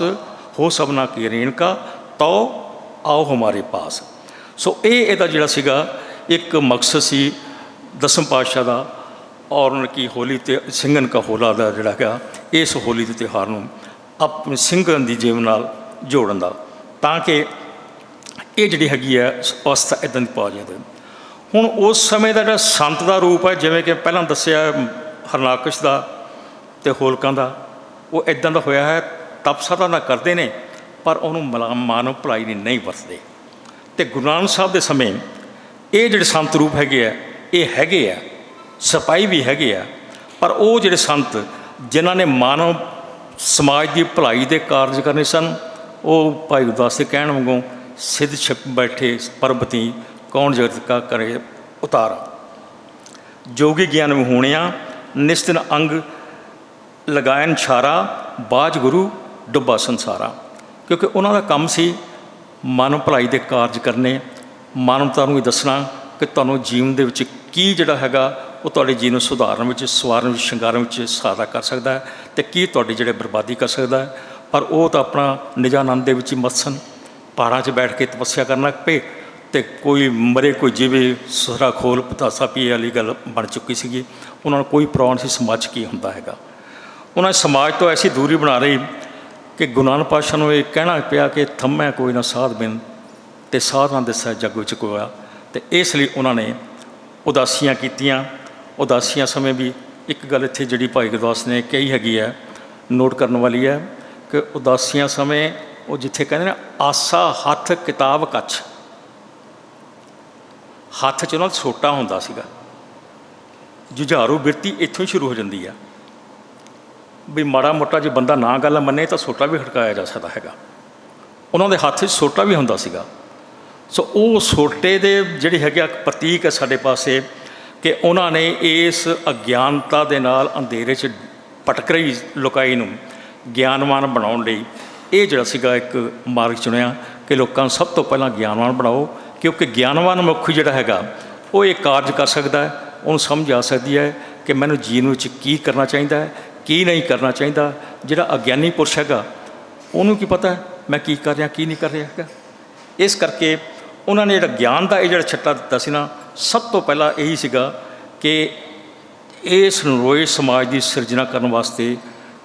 हो सबना की रेणका, तो आओ हमारे पास। सो ਇਹਦਾ ਜਿਹੜਾ ਸੀਗਾ ਇੱਕ ਮਕਸਦ ਸੀ ਦਸਮ ਪਾਤਸ਼ਾਹ ਦਾ, ਔਰ ਉਹਨਾਂ ਕੀ ਹੋਲੀ ਤੇ ਸਿੰਘਨ ਕਾ ਹੋਲਾ ਦਾ ਜਿਹੜਾ ਹੈਗਾ ਇਸ ਹੋਲੀ ਦੇ ਤਿਉਹਾਰ ਨੂੰ ਆਪਣੇ ਸਿੰਘਾਂ ਦੀ ਜੀਵਨ ਨਾਲ ਜੋੜਨ ਦਾ, ਤਾਂ ਕਿ ਇਹ ਜਿਹੜੀ ਹੈਗੀ ਹੈ ਅਵਸਥਾ ਇੱਦਾਂ ਦੀ ਪਾ ਜਾਂਦੀ। ਹੁਣ ਉਸ ਸਮੇਂ ਦਾ ਜਿਹੜਾ ਸੰਤ ਦਾ ਰੂਪ ਹੈ, ਜਿਵੇਂ ਕਿ ਪਹਿਲਾਂ ਦੱਸਿਆ ਹਰਨਾਕਸ਼ ਦਾ ਅਤੇ ਹੋਲਕਾਂ ਦਾ, ਉਹ ਇੱਦਾਂ ਦਾ ਹੋਇਆ ਹੈ, ਤਪ ਸਾਧਨਾ ਕਰਦੇ ਨੇ ਪਰ ਉਹਨੂੰ ਮਾਨਵ ਭਲਾਈ ਲਈ ਨਹੀਂ ਵਰਤਦੇ। ਅਤੇ ਗੁਰੂ ਨਾਨਕ ਸਾਹਿਬ ਦੇ ਸਮੇਂ ਇਹ ਜਿਹੜੇ ਸੰਤ ਰੂਪ ਹੈਗੇ ਆ, ਇਹ ਹੈਗੇ ਆ, ਸਿਪਾਹੀ ਵੀ ਹੈਗੇ ਆ, ਪਰ ਉਹ ਜਿਹੜੇ ਸੰਤ ਜਿਨ੍ਹਾਂ ਨੇ ਮਾਨਵ ਸਮਾਜ ਦੀ ਭਲਾਈ ਦੇ ਕਾਰਜ ਕਰਨੇ ਸਨ, ਉਹ ਭਾਈ ਗੁਰਦਾਸ ਦੇ ਕਹਿਣ ਵਾਂਗੂ ਸਿੱਧ ਛਿਪ ਬੈਠੇ ਪਰਬਤੀ ਕੌਣ ਜਗਤ ਕਾ ਕਰੇ ਉਤਾਰਾ, ਜੋਗੀ ਗਿਆਨ ਵਿਹੂਣਿਆ ਨਿਸਤਿਨ ਅੰਗ ਲਗਾਇਨ ਛਾਰਾ, ਬਾਝ ਗੁਰੂ ਡੁੱਬਾ ਸੰਸਾਰਾ। ਕਿਉਂਕਿ ਉਹਨਾਂ ਦਾ ਕੰਮ ਸੀ ਮਾਨਵ ਭਲਾਈ ਦੇ ਕਾਰਜ ਕਰਨੇ, ਮਾਨਵਤਾ ਨੂੰ ਇਹ ਦੱਸਣਾ ਕਿ ਤੁਹਾਨੂੰ ਜੀਵਨ ਦੇ ਵਿੱਚ ਕੀ ਜਿਹੜਾ ਹੈਗਾ ਉਹ ਤੁਹਾਡੇ ਜੀਵਨ ਨੂੰ ਸੁਧਾਰਨ ਵਿੱਚ, ਸਵਾਰਨ ਵਿੱਚ, ਸ਼ਿੰਗਾਰਨ ਵਿੱਚ ਸਹਾਇਤਾ ਕਰ ਸਕਦਾ ਹੈ, ਅਤੇ ਕੀ ਤੁਹਾਡੀ ਜਿਹੜੇ ਬਰਬਾਦੀ ਕਰ ਸਕਦਾ ਹੈ। ਪਰ ਉਹ ਤਾਂ ਆਪਣਾ ਨਿਜਾਨੰਦ ਦੇ ਵਿੱਚ ਹੀ ਮਸਤ ਸਨ, ਪਹਾੜਾਂ 'ਚ ਬੈਠ ਕੇ ਤਪੱਸਿਆ ਕਰਨ ਲੱਗ ਪਏ, ਅਤੇ ਕੋਈ ਮਰੇ ਕੋਈ ਜਿਵੇਂ ਸੁਸਰਾ ਖੋਲ ਪਤਾਸਾ ਪੀਏ ਵਾਲੀ ਗੱਲ ਬਣ ਚੁੱਕੀ ਸੀਗੀ। ਉਹਨਾਂ ਨੂੰ ਕੋਈ ਪ੍ਰਵਾਹ ਨਹੀਂ ਸੀ ਸਮਾਜ ਕੀ ਹੁੰਦਾ ਹੈਗਾ। ਉਹਨਾਂ ਸਮਾਜ ਤੋਂ ਐਸੀ ਦੂਰੀ ਬਣਾ ਲਈ ਕਿ ਗੁਰੂ ਨਾਨਕ ਪਾਤਸ਼ਾਹ ਨੂੰ ਇਹ ਕਹਿਣਾ ਪਿਆ ਕਿ ਥੰਮੈ ਕੋਈ ਨਾ ਸਾਧ ਬਿਨ, ਅਤੇ ਸਾਧ ਨਾ ਦਿਸੈ ਜਗ ਵਿੱਚ ਕੋਇਆ। ਅਤੇ ਇਸ ਲਈ ਉਹਨਾਂ ਨੇ ਉਦਾਸੀਆਂ ਕੀਤੀਆਂ। ਉਦਾਸੀਆਂ ਸਮੇਂ ਵੀ ਇੱਕ ਗੱਲ ਇੱਥੇ ਜਿਹੜੀ ਭਾਈ ਗੁਰਦਾਸ ਨੇ ਕਹੀ ਹੈਗੀ ਹੈ, ਨੋਟ ਕਰਨ ਵਾਲੀ ਹੈ, ਕਿ ਉਦਾਸੀਆਂ ਸਮੇਂ ਉਹ ਜਿੱਥੇ ਕਹਿੰਦੇ ਨੇ ਆਸਾ ਹੱਥ ਕਿਤਾਬ ਕੱਛ, ਹੱਥ 'ਚ ਉਹਨਾਂ ਦਾ ਸੋਟਾ ਹੁੰਦਾ ਸੀਗਾ। ਜੁਝਾਰੂ ਬਿਰਤੀ ਇੱਥੋਂ ਹੀ ਸ਼ੁਰੂ ਹੋ ਜਾਂਦੀ ਆ ਵੀ ਮਾੜਾ ਮੋਟਾ ਜੇ ਬੰਦਾ ਨਾ ਗੱਲ ਮੰਨੇ ਤਾਂ ਸੋਟਾ ਵੀ ਖੜਕਾਇਆ ਜਾ ਸਕਦਾ ਹੈਗਾ। ਉਹਨਾਂ ਦੇ ਹੱਥ 'ਚ ਸੋਟਾ ਵੀ ਹੁੰਦਾ ਸੀਗਾ। ਸੋ ਉਹ ਸੋਟੇ ਦੇ ਜਿਹੜੇ ਹੈਗੇ ਪ੍ਰਤੀਕ ਹੈ ਸਾਡੇ ਪਾਸੇ, ਕਿ ਉਹਨਾਂ ਨੇ ਇਸ ਅਗਿਆਨਤਾ ਦੇ ਨਾਲ ਅੰਧੇਰੇ 'ਚ ਭਟਕ ਰਹੀ ਲੋਕਾਈ ਨੂੰ ਗਿਆਨਵਾਨ ਬਣਾਉਣ ਲਈ ਇਹ ਜਿਹੜਾ ਸੀਗਾ ਇੱਕ ਮਾਰਗ ਚੁਣਿਆ ਕਿ ਲੋਕਾਂ ਨੂੰ ਸਭ ਤੋਂ ਪਹਿਲਾਂ ਗਿਆਨਵਾਨ ਬਣਾਓ, ਕਿਉਂਕਿ ਗਿਆਨਵਾਨ ਮਨੁੱਖ ਜਿਹੜਾ ਹੈਗਾ ਉਹ ਇਹ ਕਾਰਜ ਕਰ ਸਕਦਾ ਹੈ, ਉਹਨੂੰ ਸਮਝ ਆ ਸਕਦੀ ਹੈ ਕਿ ਮੈਨੂੰ ਜੀਵਨ ਵਿੱਚ ਕੀ ਕਰਨਾ ਚਾਹੀਦਾ ਹੈ, ਕੀ ਨਹੀਂ ਕਰਨਾ ਚਾਹੀਦਾ। ਜਿਹੜਾ ਅਗਿਆਨੀ ਪੁਰਸ਼ ਹੈਗਾ ਉਹਨੂੰ ਕੀ ਪਤਾ ਮੈਂ ਕੀ ਕਰ ਰਿਹਾ ਕੀ ਨਹੀਂ ਕਰ ਰਿਹਾ ਹੈਗਾ। ਇਸ ਕਰਕੇ ਉਹਨਾਂ ਨੇ ਜਿਹੜਾ ਗਿਆਨ ਦਾ ਇਹ ਜਿਹੜਾ ਛੱਟਾ ਦਿੱਤਾ ਸੀ ਨਾ, ਸਭ ਤੋਂ ਪਹਿਲਾਂ ਇਹੀ ਸੀਗਾ ਕਿ ਇਸ ਨਰੋਏ ਸਮਾਜ ਦੀ ਸਿਰਜਣਾ ਕਰਨ ਵਾਸਤੇ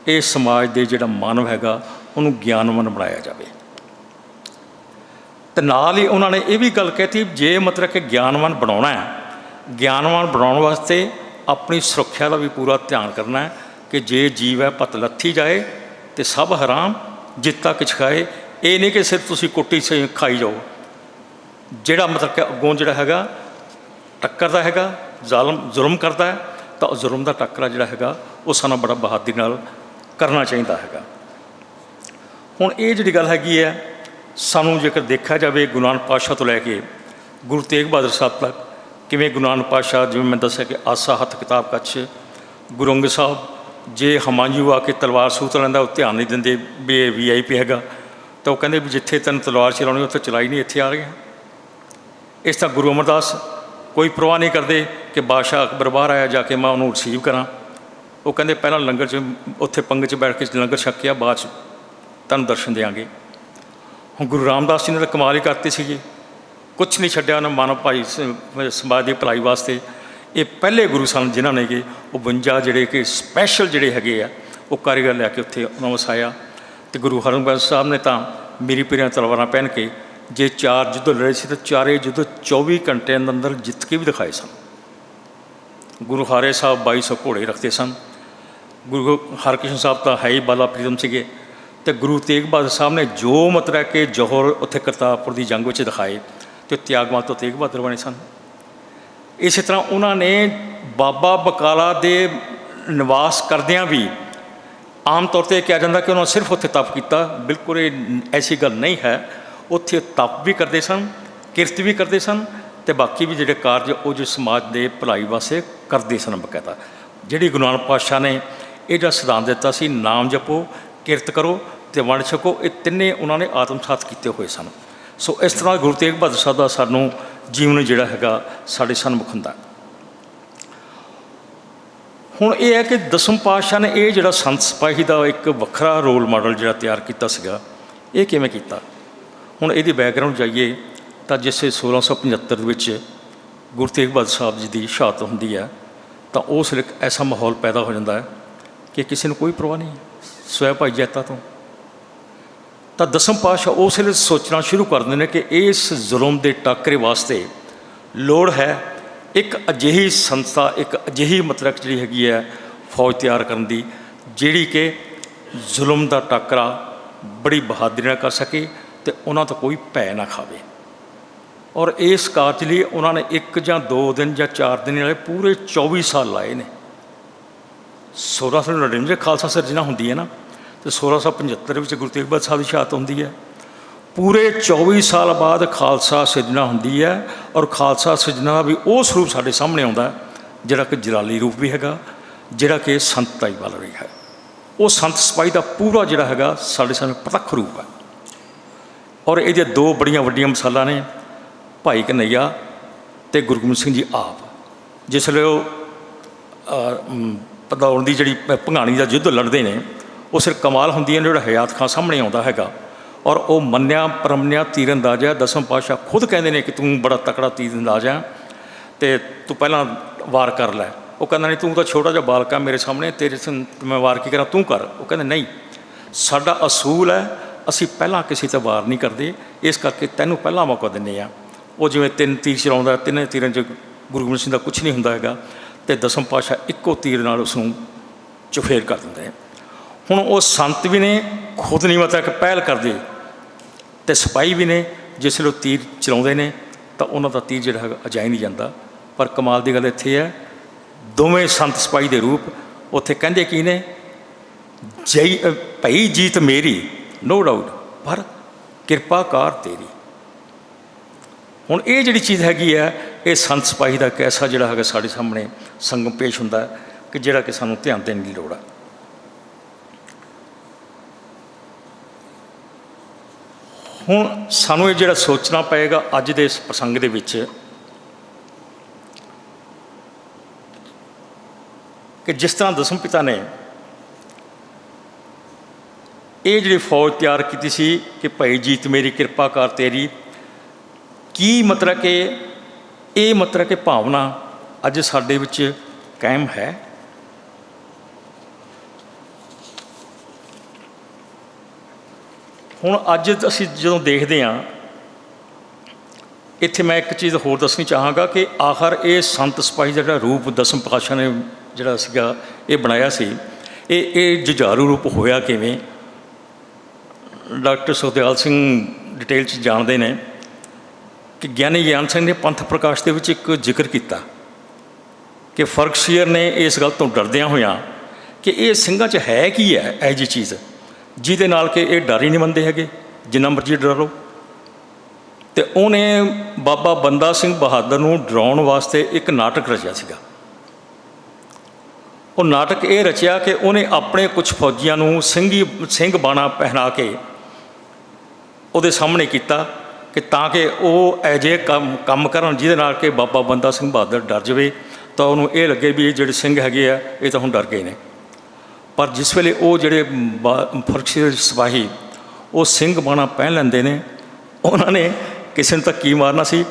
ਇਸ ਸਮਾਜ ਦੇ ਜਿਹੜਾ ਮਾਨਵ ਹੈਗਾ ਉਹਨੂੰ ਗਿਆਨਵਾਨ ਬਣਾਇਆ ਜਾਵੇ। ਅਤੇ ਨਾਲ ਹੀ ਉਹਨਾਂ ਨੇ ਇਹ ਵੀ ਗੱਲ ਕਹਿਤੀ, ਜੇ ਮਤਲਬ ਕਿ ਗਿਆਨਵਾਨ ਬਣਾਉਣਾ ਹੈ, ਗਿਆਨਵਾਨ ਬਣਾਉਣ ਵਾਸਤੇ ਆਪਣੀ ਸੁਰੱਖਿਆ ਦਾ ਵੀ ਪੂਰਾ ਧਿਆਨ ਕਰਨਾ ਹੈ ਕਿ ਜੇ ਜੀਵ ਹੈ ਪਤ ਲੱਥੀ ਜਾਏ ਅਤੇ ਸਭ ਹਰਾਮ ਜਿੱਤਾ ਕਿਛ ਖਾਏ। ਇਹ ਨਹੀਂ ਕਿ ਸਿਰਫ ਤੁਸੀਂ ਕੁੱਟੀ ਸੇ ਖਾਈ ਜਾਓ। ਜਿਹੜਾ ਮਤਲਬ ਕਿ ਅੱਗੋਂ ਜਿਹੜਾ ਹੈਗਾ ਟੱਕਰਦਾ ਹੈਗਾ, ਜ਼ੁਲਮ ਕਰਦਾ ਹੈ, ਤਾਂ ਜ਼ੁਲਮ ਦਾ ਟੱਕਰਾ ਜਿਹੜਾ ਹੈਗਾ ਉਹ ਸਾਨੂੰ ਬੜਾ ਬਹਾਦਰੀ ਨਾਲ ਕਰਨਾ ਚਾਹੀਦਾ ਹੈਗਾ। ਹੁਣ ਇਹ ਜਿਹੜੀ ਗੱਲ ਹੈਗੀ ਹੈ, ਸਾਨੂੰ ਜੇਕਰ ਦੇਖਿਆ ਜਾਵੇ ਗੁਰੂ ਨਾਨਕ ਪਾਤਸ਼ਾਹ ਤੋਂ ਲੈ ਕੇ ਗੁਰੂ ਤੇਗ ਬਹਾਦਰ ਸਾਹਿਬ ਤੱਕ, ਕਿਵੇਂ ਗੁਰੂ ਨਾਨਕ ਪਾਤਸ਼ਾਹ ਜਿਵੇਂ ਮੈਂ ਦੱਸਿਆ ਕਿ ਆਸਾ ਹੱਥ ਕਿਤਾਬ ਕੱਛ, ਗੁਰੂ ਅੰਗਦ ਸਾਹਿਬ ਜੇ ਹਮਾਯੂ ਆ ਕੇ ਤਲਵਾਰ ਸੂਤ ਲੈਂਦਾ ਉਹ ਧਿਆਨ ਨਹੀਂ ਦਿੰਦੇ ਵੀ ਇਹ VIP ਹੈਗਾ, ਤਾਂ ਉਹ ਕਹਿੰਦੇ ਵੀ ਜਿੱਥੇ ਤੈਨੂੰ ਤਲਵਾਰ ਚਲਾਉਣੀ ਉੱਥੇ ਚਲਾਈ ਨਹੀਂ, ਇੱਥੇ ਆ ਰਹੇ। ਇਸ ਤਰ੍ਹਾਂ ਗੁਰੂ ਅਮਰਦਾਸ ਕੋਈ ਪਰਵਾਹ ਨਹੀਂ ਕਰਦੇ ਕਿ ਬਾਦਸ਼ਾਹ ਅਕਬਰ ਬਾਹਰ ਆਇਆ ਜਾ ਕੇ ਮੈਂ ਉਹਨੂੰ ਰਿਸੀਵ ਕਰਾਂ। ਉਹ ਕਹਿੰਦੇ ਪਹਿਲਾਂ ਲੰਗਰ 'ਚ ਉੱਥੇ ਪੰਗਤ 'ਚ ਬੈਠ ਕੇ ਲੰਗਰ ਛਕਿਆ, ਬਾਅਦ 'ਚ ਤੁਹਾਨੂੰ ਦਰਸ਼ਨ ਦਿਆਂਗੇ। ਹੁਣ ਗੁਰੂ ਰਾਮਦਾਸ ਜੀ ਨੇ ਤਾਂ ਕਮਾਲ ਹੀ ਕਰਤੀ ਸੀਗੀ, ਕੁਛ ਨਹੀਂ ਛੱਡਿਆ ਉਹਨਾਂ ਮਾਨਵ ਭਾਈ ਸਮਾਜ ਦੀ ਭਲਾਈ ਵਾਸਤੇ। ਇਹ ਪਹਿਲੇ ਗੁਰੂ ਸਨ ਜਿਨ੍ਹਾਂ ਨੇ ਕਿ ਉਹ 52 ਜਿਹੜੇ ਕਿ ਸਪੈਸ਼ਲ ਜਿਹੜੇ ਹੈਗੇ ਆ ਉਹ ਕਾਰੀਗਰ ਲੈ ਕੇ ਉੱਥੇ ਉਹਨਾਂ ਵਸਾਇਆ। ਅਤੇ ਗੁਰੂ ਹਰਗੋਬਿੰਦ ਸਾਹਿਬ ਨੇ ਤਾਂ ਮੀਰੀ ਪੀਰੀਆਂ ਤਲਵਾਰਾਂ ਪਹਿਨ ਕੇ ਜੇ 4 ਯੁੱਧ ਲੜੇ ਸੀ ਤਾਂ ਚਾਰੇ ਯੁੱਧ 24 ਘੰਟਿਆਂ ਦੇ ਅੰਦਰ ਜਿੱਤ ਕੇ ਵੀ ਦਿਖਾਏ ਸਨ। ਗੁਰੂ ਹਾਰੇ ਸਾਹਿਬ 2200 ਘੋੜੇ ਰੱਖਦੇ ਸਨ। ਗੁਰੂ ਹਰਕ੍ਰਿਸ਼ਨ ਸਾਹਿਬ ਤਾਂ ਹੈ ਹੀ ਬਾਲਾ ਪ੍ਰੀਤਮ ਸੀਗੇ। ਅਤੇ ਗੁਰੂ ਤੇਗ ਬਹਾਦਰ ਸਾਹਿਬ ਨੇ ਜੋ ਮਤਲਬ ਕਿ ਜੌਹਰ ਉੱਥੇ ਕਰਤਾਰਪੁਰ ਦੀ ਜੰਗ ਵਿੱਚ ਦਿਖਾਏ ਅਤੇ ਤਿਆਗਵਾਨ ਤੋਂ ਤੇਗ ਬਹਾਦਰ ਬਣੇ ਸਨ। ਇਸੇ ਤਰ੍ਹਾਂ ਉਹਨਾਂ ਨੇ ਬਾਬਾ ਬਕਾਲਾ ਦੇ ਨਿਵਾਸ ਕਰਦਿਆਂ ਵੀ ਆਮ ਤੌਰ 'ਤੇ ਕਿਹਾ ਜਾਂਦਾ ਕਿ ਉਹਨਾਂ ਸਿਰਫ ਉੱਥੇ ਤਪ ਕੀਤਾ, ਬਿਲਕੁਲ ਇਹ ਐਸੀ ਗੱਲ ਨਹੀਂ ਹੈ। ਉੱਥੇ ਤਪ ਵੀ ਕਰਦੇ ਸਨ, ਕਿਰਤ ਵੀ ਕਰਦੇ ਸਨ, ਅਤੇ ਬਾਕੀ ਵੀ ਜਿਹੜੇ ਕਾਰਜ ਉਹ ਜੋ ਸਮਾਜ ਦੇ ਭਲਾਈ ਵਾਸਤੇ ਕਰਦੇ ਸਨ ਬਕਾਇਦਾ। ਜਿਹੜੀ ਗੁਰੂ ਨਾਨਕ ਪਾਤਸ਼ਾਹ ਨੇ ਇਹ ਜਿਹੜਾ ਸਿਧਾਂਤ ਦਿੱਤਾ ਸੀ, ਨਾਮ ਜਪੋ, ਕਿਰਤ ਕਰੋ ਅਤੇ ਵੰਡ ਛਕੋ, ਇਹ ਤਿੰਨੇ ਉਹਨਾਂ ਨੇ ਆਤਮਸਾਤ ਕੀਤੇ ਹੋਏ ਸਨ। ਸੋ ਇਸ ਤਰ੍ਹਾਂ ਗੁਰੂ ਤੇਗ ਬਹਾਦਰ ਸਾਹਿਬ ਦਾ ਸਾਨੂੰ ਜੀਵਨ ਜਿਹੜਾ ਹੈਗਾ ਸਾਡੇ ਸਨਮੁਖ ਹੁੰਦਾ। ਹੁਣ ਇਹ ਹੈ ਕਿ ਦਸਮ ਪਾਤਸ਼ਾਹ ਨੇ ਇਹ ਜਿਹੜਾ ਸੰਤ ਸਿਪਾਹੀ ਦਾ ਇੱਕ ਵੱਖਰਾ ਰੋਲ ਮਾਡਲ ਜਿਹੜਾ ਤਿਆਰ ਕੀਤਾ ਸੀਗਾ, ਇਹ ਕਿਵੇਂ ਕੀਤਾ। ਹੁਣ ਇਹਦੀ ਬੈਕਗਰਾਊਂਡ ਜਾਈਏ ਤਾਂ ਜਿਸੇ 1675 ਵਿੱਚ ਗੁਰੂ ਤੇਗ ਬਹਾਦਰ ਸਾਹਿਬ ਜੀ ਦੀ ਸ਼ਹਾਦਤ ਹੁੰਦੀ ਹੈ ਤਾਂ ਉਸ ਵੇਲੇ ਇੱਕ ਐਸਾ ਮਾਹੌਲ ਪੈਦਾ ਹੋ ਜਾਂਦਾ ਹੈ ਕਿ ਕਿਸੇ ਨੂੰ ਕੋਈ ਪਰਵਾਹ ਨਹੀਂ ਸਵੈ ਭਾਈ ਜੈਤਾ ਤੋਂ। ਤਾਂ ਦਸਮ ਪਾਤਸ਼ਾਹ ਉਸ ਵੇਲੇ ਸੋਚਣਾ ਸ਼ੁਰੂ ਕਰ ਦਿੰਦੇ ਨੇ ਕਿ ਇਸ ਜ਼ੁਲਮ ਦੇ ਟਾਕਰੇ ਵਾਸਤੇ ਲੋੜ ਹੈ ਇੱਕ ਅਜਿਹੀ ਸੰਸਥਾ, ਇੱਕ ਅਜਿਹੀ ਮਤਲਬ ਜਿਹੜੀ ਹੈਗੀ ਹੈ ਫੌਜ ਤਿਆਰ ਕਰਨ ਦੀ, ਜਿਹੜੀ ਕਿ ਜ਼ੁਲਮ ਦਾ ਟਾਕਰਾ ਬੜੀ ਬਹਾਦਰੀ ਨਾਲ ਕਰ ਸਕੇ ਅਤੇ ਉਹਨਾਂ ਤੋਂ ਕੋਈ ਭੈ ਨਾ ਖਾਵੇ। ਔਰ ਇਸ ਕਾਰਜ ਲਈ ਉਹਨਾਂ ਨੇ 1 ਜਾਂ 2 ਦਿਨ ਜਾਂ 4 ਦਿਨ ਵਾਲੇ ਪੂਰੇ 24 ਸਾਲ ਲਾਏ ਨੇ। 1699 ਵਿੱਚ ਖਾਲਸਾ ਸਿਰਜਣਾ ਹੁੰਦੀ ਹੈ ਨਾ, ਅਤੇ 1675 ਵਿੱਚ ਗੁਰੂ ਤੇਗ ਬਹਾਦਰ ਸਾਹਿਬ ਦੀ ਸ਼ਹਾਦਤ ਹੁੰਦੀ ਹੈ। ਪੂਰੇ 24 ਸਾਲ ਬਾਅਦ ਖਾਲਸਾ ਸਿਰਜਣਾ ਹੁੰਦੀ ਹੈ, ਔਰ ਖਾਲਸਾ ਸਿਰਜਣਾ ਦਾ ਵੀ ਉਹ ਸਰੂਪ ਸਾਡੇ ਸਾਹਮਣੇ ਆਉਂਦਾ ਜਿਹੜਾ ਕਿ ਜਲਾਲੀ ਰੂਪ ਵੀ ਹੈਗਾ, ਜਿਹੜਾ ਕਿ ਸੰਤਤਾਈ ਵਾਲਾ ਵੀ ਹੈ। ਉਹ ਸੰਤ ਸਿਪਾਹੀ ਦਾ ਪੂਰਾ ਜਿਹੜਾ ਹੈਗਾ ਸਾਡੇ ਸਾਹਮਣੇ ਪ੍ਰਤੱਖ ਰੂਪ ਹੈ। ਔਰ ਇਹਦੀਆਂ 2 ਬੜੀਆਂ ਵੱਡੀਆਂ ਮਿਸਾਲਾਂ ਨੇ, ਭਾਈ ਕਨ੍ਹਈਆ ਅਤੇ ਗੁਰੂ ਗੋਬਿੰਦ ਸਿੰਘ ਜੀ ਆਪ। ਜਿਸ ਵੇਲੇ ਉਹ ਭਦੌੜ ਦੀ ਜਿਹੜੀ ਭੰਗਾਣੀ ਦਾ ਯੁੱਧ ਲੜਦੇ ਨੇ, ਉਸ ਵੇਲੇ ਕਮਾਲ ਹੁੰਦੀ ਹੈ, ਜਿਹੜਾ ਹਯਾਤ ਖਾਂ ਸਾਹਮਣੇ ਆਉਂਦਾ ਹੈਗਾ, ਔਰ ਉਹ ਮੰਨਿਆ ਪਰਮੰਨਿਆ ਤੀਰਅੰਦਾਜ਼ ਹੈ। ਦਸਮ ਪਾਤਸ਼ਾਹ ਖੁਦ ਕਹਿੰਦੇ ਨੇ ਕਿ ਤੂੰ ਬੜਾ ਤਕੜਾ ਤੀਰਅੰਦਾਜ਼ ਹੈ ਅਤੇ ਤੂੰ ਪਹਿਲਾਂ ਵਾਰ ਕਰ ਲੈ। ਉਹ ਕਹਿੰਦਾ ਨਹੀਂ, ਤੂੰ ਤਾਂ ਛੋਟਾ ਜਿਹਾ ਬਾਲਕ ਹੈ ਮੇਰੇ ਸਾਹਮਣੇ, ਤੇਰੇ ਮੈਂ ਵਾਰ ਕੀ ਕਰਾਂ, ਤੂੰ ਕਰ। ਉਹ ਕਹਿੰਦੇ ਨਹੀਂ, ਸਾਡਾ ਅਸੂਲ ਹੈ, ਅਸੀਂ ਪਹਿਲਾਂ ਕਿਸੇ 'ਤੇ ਵਾਰ ਨਹੀਂ ਕਰਦੇ, ਇਸ ਕਰਕੇ ਤੈਨੂੰ ਪਹਿਲਾਂ ਮੌਕਾ ਦਿੰਦੇ ਹਾਂ। ਉਹ ਜਿਵੇਂ 3 ਤੀਰ ਚਲਾਉਂਦਾ, 3 ਤੀਰਾਂ 'ਚ ਗੁਰੂ ਗੋਬਿੰਦ ਸਿੰਘ ਦਾ ਕੁਛ ਨਹੀਂ ਹੁੰਦਾ ਹੈਗਾ, ਅਤੇ ਦਸਮ ਪਾਤਸ਼ਾਹ ਇੱਕੋ ਤੀਰ ਨਾਲ ਉਸਨੂੰ ਚੁਫੇਰ ਕਰ ਦਿੰਦੇ। ਹੁਣ ਉਹ ਸੰਤ ਵੀ ਨੇ, ਖੁਦ ਨਹੀਂ ਮਤਲਬ ਕਿ ਪਹਿਲ ਕਰਦੇ, ਅਤੇ ਸਿਪਾਹੀ ਵੀ ਨੇ, ਜਿਸ ਵੇਲੇ ਉਹ ਤੀਰ ਚਲਾਉਂਦੇ ਨੇ ਤਾਂ ਉਹਨਾਂ ਦਾ ਤੀਰ ਜਿਹੜਾ ਹੈਗਾ ਅਜਾਈ ਨਹੀਂ ਜਾਂਦਾ। ਪਰ ਕਮਾਲ ਦੀ ਗੱਲ ਇੱਥੇ ਹੈ, ਦੋਵੇਂ ਸੰਤ ਸਿਪਾਹੀ ਦੇ ਰੂਪ ਉੱਥੇ ਕਹਿੰਦੇ ਕੀ ਨੇ, ਜਈ ਭਈ ਜੀਤ ਮੇਰੀ ਨੋ ਡਾਊਟ, ਪਰ ਕਿਰਪਾ ਕਾਰ ਤੇਰੀ। ਹੁਣ ਇਹ ਜਿਹੜੀ ਚੀਜ਼ ਹੈਗੀ ਹੈ, ਇਹ ਸੰਤ ਸਿਪਾਹੀ ਦਾ ਇੱਕ ਐਸਾ ਜਿਹੜਾ ਹੈਗਾ ਸਾਡੇ ਸਾਹਮਣੇ ਸੰਗਮ ਪੇਸ਼ ਹੁੰਦਾ ਕਿ ਜਿਹੜਾ ਕਿ ਸਾਨੂੰ ਧਿਆਨ ਦੇਣ ਦੀ ਲੋੜ ਹੈ। ਹੁਣ ਸਾਨੂੰ ਇਹ ਜਿਹੜਾ ਸੋਚਣਾ ਪਏਗਾ ਅੱਜ ਦੇ ਇਸ ਪ੍ਰਸੰਗ ਦੇ ਵਿੱਚ ਕਿ ਜਿਸ ਤਰ੍ਹਾਂ ਦਸਮ ਪਿਤਾ ਨੇ ਇਹ ਜਿਹੜੀ ਫੌਜ ਤਿਆਰ ਕੀਤੀ ਸੀ ਕਿ ਭਾਈ ਜੀਤ ਮੇਰੀ ਕਿਰਪਾ ਕਰ ਤੇਰੀ, ਕੀ ਮਤਲਬ ਕਿ ਇਹ ਮਤਲਬ ਕਿ ਭਾਵਨਾ ਅੱਜ ਸਾਡੇ ਵਿੱਚ ਕਾਇਮ ਹੈ? ਹੁਣ ਅੱਜ ਅਸੀਂ ਜਦੋਂ ਦੇਖਦੇ ਹਾਂ, ਇੱਥੇ ਮੈਂ ਇੱਕ ਚੀਜ਼ ਹੋਰ ਦੱਸਣੀ ਚਾਹਾਂਗਾ ਕਿ ਆਖਰ ਇਹ ਸੰਤ ਸਿਪਾਹੀ ਦਾ ਜਿਹੜਾ ਰੂਪ ਦਸਮ ਪਾਤਸ਼ਾਹ ਨੇ ਜਿਹੜਾ ਸੀਗਾ ਇਹ ਬਣਾਇਆ ਸੀ, ਇਹ ਜੁਝਾਰੂ ਰੂਪ ਹੋਇਆ ਕਿਵੇਂ? ਡਾਕਟਰ ਸੁਖਦਿਆਲ ਸਿੰਘ ਡਿਟੇਲ 'ਚ ਜਾਣਦੇ ਨੇ ਕਿ ਗਿਆਨੀ ਗਿਆਨ ਸਿੰਘ ਨੇ ਪੰਥ ਪ੍ਰਕਾਸ਼ ਦੇ ਵਿੱਚ ਇੱਕ ਜ਼ਿਕਰ ਕੀਤਾ ਕਿ ਫਰਕਸ਼ੀਅਰ ਨੇ ਇਸ ਗੱਲ ਤੋਂ ਡਰਦਿਆਂ ਹੋਇਆਂ ਕਿ ਇਹ ਸਿੰਘਾਂ 'ਚ ਹੈ ਕੀ ਹੈ ਇਹੋ ਜਿਹੀ ਚੀਜ਼ ਜਿਹਦੇ ਨਾਲ ਕਿ ਇਹ ਡਰ ਹੀ ਨਹੀਂ ਮੰਨਦੇ ਹੈਗੇ, ਜਿੰਨਾ ਮਰਜ਼ੀ ਡਰ ਲਓ। ਅਤੇ ਉਹਨੇ ਬਾਬਾ ਬੰਦਾ ਸਿੰਘ ਬਹਾਦਰ ਨੂੰ ਡਰਾਉਣ ਵਾਸਤੇ ਇੱਕ ਨਾਟਕ ਰਚਿਆ ਸੀਗਾ। ਉਹ ਨਾਟਕ ਇਹ ਰਚਿਆ ਕਿ ਉਹਨੇ ਆਪਣੇ ਕੁਛ ਫੌਜੀਆਂ ਨੂੰ ਸਿੰਘ ਬਾਣਾ ਪਹਿਨਾ ਕੇ ਉਹਦੇ ਸਾਹਮਣੇ ਕੀਤਾ ਕਿ ਤਾਂ ਕਿ ਉਹ ਇਹੋ ਜਿਹੇ ਕੰਮ ਕਰਨ ਜਿਹਦੇ ਨਾਲ ਕਿ ਬਾਬਾ ਬੰਦਾ ਸਿੰਘ ਬਹਾਦਰ ਡਰ ਜਾਵੇ, ਤਾਂ ਉਹਨੂੰ ਇਹ ਲੱਗੇ ਵੀ ਇਹ ਜਿਹੜੇ ਸਿੰਘ ਹੈਗੇ ਆ ਇਹ ਤਾਂ ਹੁਣ ਡਰ ਗਏ ਨੇ। ਪਰ ਜਿਸ ਵੇਲੇ ਉਹ ਜਿਹੜੇ ਫਰਕਸ਼ੀਅਰ ਸਿਪਾਹੀ ਉਹ ਸਿੰਘ ਬਾਣਾ ਪਹਿਨ ਲੈਂਦੇ ਨੇ, ਉਹਨਾਂ ਨੇ ਕਿਸੇ ਨੂੰ ਤਾਂ ਕੀ ਮਾਰਨਾ ਸੀ,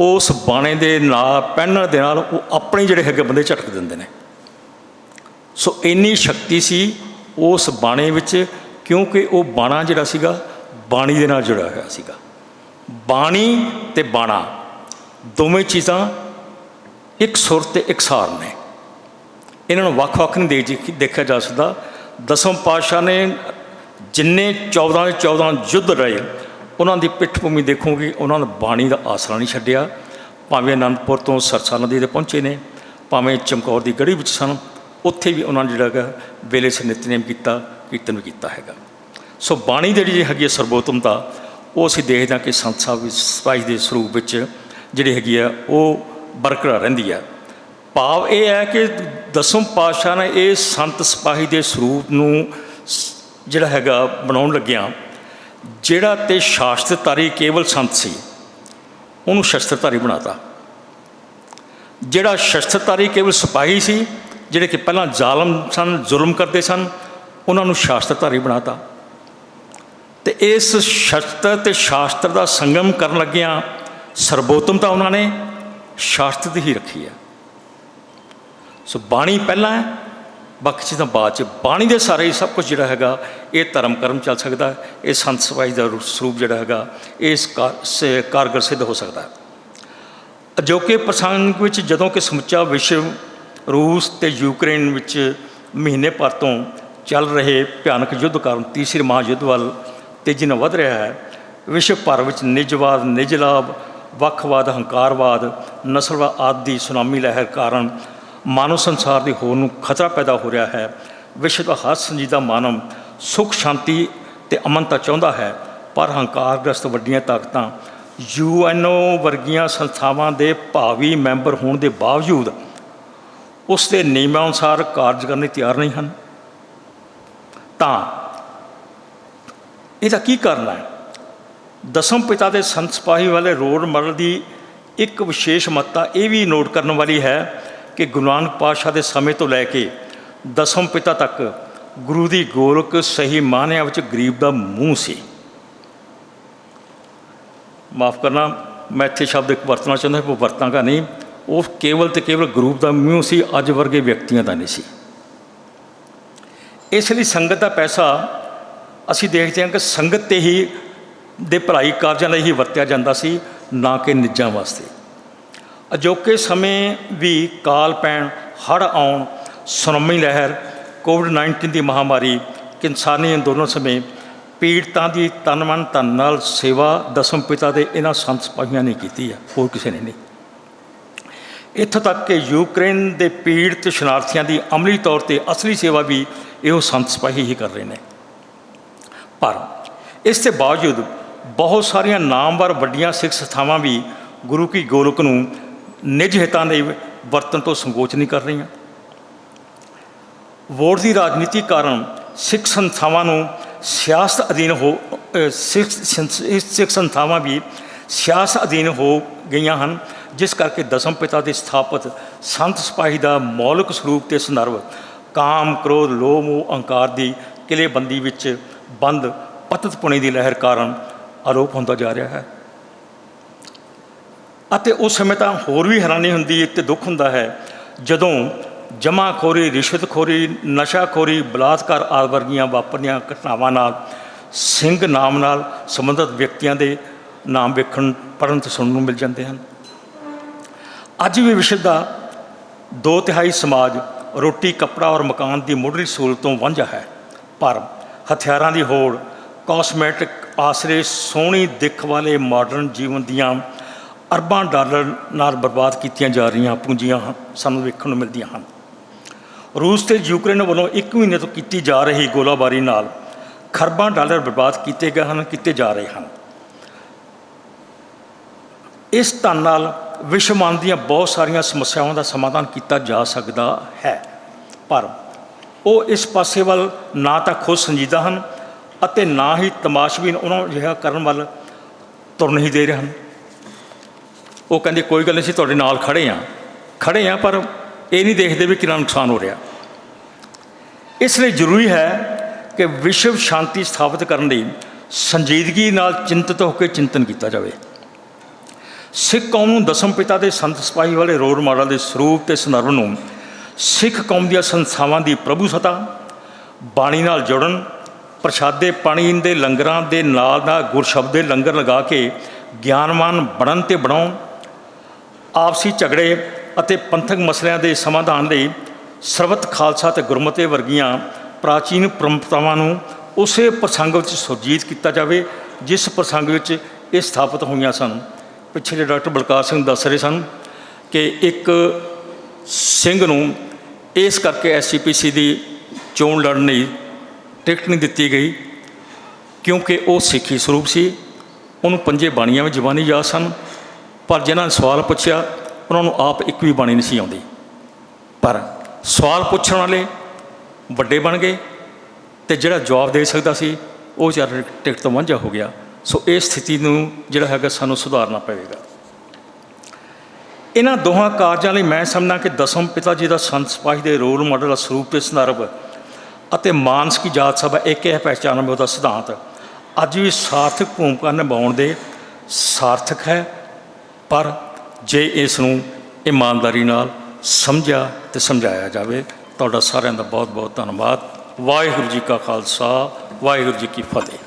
ਉਸ ਬਾਣੇ ਦੇ ਨਾਲ ਪਹਿਨਣ ਦੇ ਨਾਲ ਉਹ ਆਪਣੇ ਜਿਹੜੇ ਹੈਗੇ ਬੰਦੇ ਝਟਕ ਦਿੰਦੇ ਨੇ। ਸੋ ਇੰਨੀ ਸ਼ਕਤੀ ਸੀ ਉਸ ਬਾਣੇ ਵਿੱਚ, ਕਿਉਂਕਿ ਉਹ ਬਾਣਾ ਜਿਹੜਾ ਸੀਗਾ ਬਾਣੀ ਦੇ ਨਾਲ ਜੁੜਿਆ ਹੋਇਆ ਸੀਗਾ। ਬਾਣੀ ਅਤੇ ਬਾਣਾ ਦੋਵੇਂ ਚੀਜ਼ਾਂ ਇੱਕ ਸੁਰ ਅਤੇ ਇਕਸਾਰ ਨੇ, ਇਹਨਾਂ ਨੂੰ ਵੱਖ-ਵੱਖ ਨਹੀਂ ਦੇਖਿਆ ਜਾ ਸਕਦਾ। ਦਸਮ ਪਾਤਸ਼ਾਹ ਨੇ ਜਿੰਨੇ 14 ਦੇ 14 ਯੁੱਧ ਰਹੇ, ਉਹਨਾਂ ਦੀ ਪਿੱਠ ਭੂਮੀ ਦੇਖੋਗੇ, ਉਹਨਾਂ ਨੇ ਬਾਣੀ ਦਾ ਆਸਰਾ ਨਹੀਂ ਛੱਡਿਆ। ਭਾਵੇਂ ਅਨੰਦਪੁਰ ਤੋਂ ਸਰਸਾ ਨਦੀ 'ਤੇ ਪਹੁੰਚੇ ਨੇ, ਭਾਵੇਂ ਚਮਕੌਰ ਦੀ ਗੜ੍ਹੀ ਵਿੱਚ ਸਨ, ਉੱਥੇ ਵੀ ਉਹਨਾਂ ਨੇ ਜਿਹੜਾ ਹੈਗਾ ਵੇਲੇ ਸਿਰ ਨਿਤਨੇਮ ਕੀਤਾ, ਕੀਰਤਨ ਵੀ ਕੀਤਾ ਹੈਗਾ। ਸੋ ਬਾਣੀ ਦੀ ਜਿਹੜੀ ਹੈਗੀ ਹੈ ਸਰਬੋਤਮਤਾ, ਉਹ ਅਸੀਂ ਦੇਖਦੇ ਹਾਂ ਕਿ ਸੰਤ ਸਾਹਿਬ ਸਿਪਾਹੀ ਦੇ ਸਰੂਪ ਵਿੱਚ ਜਿਹੜੀ ਹੈਗੀ ਆ ਉਹ ਬਰਕਰਾਰ ਰਹਿੰਦੀ ਹੈ। ਭਾਵ ਇਹ ਹੈ ਕਿ ਦਸਮ ਪਾਤਸ਼ਾਹ ਨੇ ਇਹ ਸੰਤ ਸਿਪਾਹੀ ਦੇ ਸਰੂਪ ਨੂੰ ਜਿਹੜਾ ਹੈਗਾ ਬਣਾਉਣ ਲੱਗਿਆ, ਜਿਹੜਾ ਤੇ ਸ਼ਾਸਤਰਧਾਰੀ ਕੇਵਲ ਸੰਤ ਸੀ ਉਹਨੂੰ ਸ਼ਸਤਰਧਾਰੀ ਬਣਾਤਾ। ਜਿਹੜਾ ਸ਼ਸਤਰਧਾਰੀ ਕੇਵਲ ਸਿਪਾਹੀ ਸੀ, ਜਿਹੜੇ ਕਿ ਪਹਿਲਾਂ ਜ਼ਾਲਮ ਸਨ, ਜ਼ੁਲਮ ਕਰਦੇ ਸਨ, ਉਹਨਾਂ ਨੂੰ ਸ਼ਾਸਤਰਧਾਰੀ ਬਣਾਤਾ। तो इस शस्त्र ते शास्त्र का संगम करन लगिया सर्वोत्तमता उन्होंने शास्त्र की ही रखी है। सो बाणी पहला है, बाकी चीज़ां बाद च। बाणी के सारे सब कुछ जिहड़ा हैगा ये धर्म कर्म चल सकता है, ये संत सपाही का स्वरूप जिहड़ा हैगा इस कारगर सिद्ध हो सकता है। अजोके प्रसंग विच जदों कि समुचा विश्व रूस ते यूक्रेन विच महीने भर तो चल रहे भयानक युद्ध कारण तीसरे महायुद्ध वाल तेजी नाल वध रहा है। विश्व भर विच निजवाद, निजलाभ, वखवाद, हंकारवाद, नस्लवाद आदि दी सुनामी लहर कारण मानव संसार की होर नूं खतरा पैदा हो रहा है। विश्व का हर संजीदा मानव सुख शांति ते अमनता चाहुंदा है, पर हंकारग्रस्त वड्डियां ताकतां UNO वर्गियां संस्थावां दे भावी मैंबर होने के बावजूद उसके नियमानुसार कार्य करने तैयार नहीं हैं। तां इहदा की करना है? दसम पिता के संत सिपाही वाले रोल मॉडल की एक विशेष महत्ता ये भी नोट करने वाली है कि गुरु नानक पातशाह के समय तो लैके दसम पिता तक गुरु की गोरख सही मानिया विच गरीब का मूँह सी। माफ़ करना, मैं इत्थे शब्द एक वरतना चाहता, वो वरतांगा नहीं, वो केवल तो केवल गुरु का मूँह सी, अज वर्गे व्यक्तियों का नहीं सी। इसलिए संगत का पैसा असी देखते हैं कि संगत ते ही दे भलाई कार्यां लई ही वरत्या जांदा सी, ना कि निजां वास्ते। अजोके समय भी काल पैण, हड़ आउण, सुनामी लहर, कोविड-19 की महामारी, किसानी अंदोलन समय पीड़ितां की तन मन धन नाल सेवा दसम पिता के इन्हां संत सिपाहियां ने की है, होर किसी ने नहीं। इत्थों तक कि यूक्रेन के पीड़ित शरणार्थियों की अमली तौर पर असली सेवा भी यो संत सिपाही ही कर रहे हैं। पर इसके बावजूद बहुत सारिया नामवर वड्डियां सिख संस्थावां भी गुरु की गोलक नूं निज हितां लई वरतन तो संकोच नहीं कर रही। वोट की राजनीति कारण सिख संस्थावां नूं सियासत अधीन हो सिख संस्थावां भी सियासत अधीन हो गई हैं, जिस करके दसम पिता के स्थापित संत सिपाही का मौलिक स्वरूप के संदर्भ काम, क्रोध, लोभ, मोह, अहंकार की किलेबंदी विच बंद पततपुणे की लहर कारण आरोप होता जा रहा है। अते उस समय तो होर भी हैरानी हुंदी है ते दुख हुंदा है जदों जमाखोरी, रिश्वतखोरी, नशाखोरी, बलात्कार आदि वर्गियां वापरियां घटनावां नाल सिंह नाम नाल संबंधित व्यक्तियों के नाम वेखण पढ़न ते सुनन नूं मिल जाते हैं। अज भी विश्व का 2/3 समाज रोटी, कपड़ा और मकान की मुढ़ली सहूलतों वांझा है, पर हथियारां की होड़, कॉस्मैटिक आसरे सोहनी दिख वाले मॉडर्न जीवन दियां अरबां डॉलर नाल बर्बाद कीतियां जा रही पूंजियां सानूं वेखण नूं मिलदियां हैं। रूस ते यूक्रेन वालों 1 महीने तो की जा रही गोलाबारी नाल खरबां डॉलर बर्बाद किए गए हैं, किए जा रहे हैं। इस धन नाल विश्वमान दीयां बहुत सारिया समस्यावां का समाधान किया जा सकता है, पर वो इस पासे वाल ना तो खुद संजीदा हैं अते ना ही तमाशबीन उन्होंने जिहा करन वाल तुर नहीं दे रहे हैं। वो कहते कोई गल नहीं, असीं तुहाडे नाल खड़े हाँ, पर ये नहीं देखते भी कितना नुकसान हो रहा। इसलिए जरूरी है कि विश्व शांति स्थापित करने लई संजीदगी नाल चिंतित होकर चिंतन किया जाए। सिख कौम नूं दसम पिता के संत सिपाही वाले रोल मॉडल के स्वरूप के संदर्भ नूं सिख कौम दी संस्थावां की प्रभु सत्ता बाणी नाल जोड़न, प्रशादे पानी के लंगरां दे नाल गुरशब्द के लंगर लगा के ज्ञानवान बनन ते बनाउण, आपसी झगड़े अते पंथक मसलियां के समाधान लई सरबत खालसा ते गुरमते वर्गियां प्राचीन परंपरावां नूं उसे प्रसंग विच सुरजीत किया जाए जिस प्रसंग विच ये स्थापित हुई सन। पिछले जो डॉक्टर बलकार सिंह दस रहे सन कि एक सिंह नूं इस करके SCPC की चोण लड़न लई टिकट नहीं दी गई क्योंकि वो सिੱਖੀ स्वरूप से उन्होंने 5 बाणियां में जबानी याद सन, पर जिन्होंने सवाल पूछा उन्होंने आप एक भी बाणी नहीं आती। पर सवाल पूछण वाले वड्डे बन गए तो जिहड़ा जवाब दे सकता सी वो चार टिकट तो वांझा हो गया। सो इस स्थिति नूं जिहड़ा हैगा सानूं सुधारना पवेगा। इन्हां दोहां कारजां लई मैं समझना कि दसम पिता जी का संत सिपाही के रोल मॉडल का स्वरूप के संदर्भ अते मानसिक जात सभा एक है पहचान में उसका सिद्धांत ਅੱਜ ਵੀ ਸਾਰਥਕ ਭੂਮਿਕਾ ਨਿਭਾਉਣ ਦੇ ਸਾਰਥਕ ਹੈ, ਪਰ ਜੇ ਇਸ ਨੂੰ ਇਮਾਨਦਾਰੀ ਨਾਲ ਸਮਝਿਆ ਤੇ ਸਮਝਾਇਆ ਜਾਵੇ। ਤੁਹਾਡਾ ਸਾਰਿਆਂ ਦਾ ਬਹੁਤ ਬਹੁਤ ਧੰਨਵਾਦ। ਵਾਹਿਗੁਰੂ ਜੀ ਕਾ ਖਾਲਸਾ, ਵਾਹਿਗੁਰੂ ਜੀ ਕੀ ਫਤਿਹ।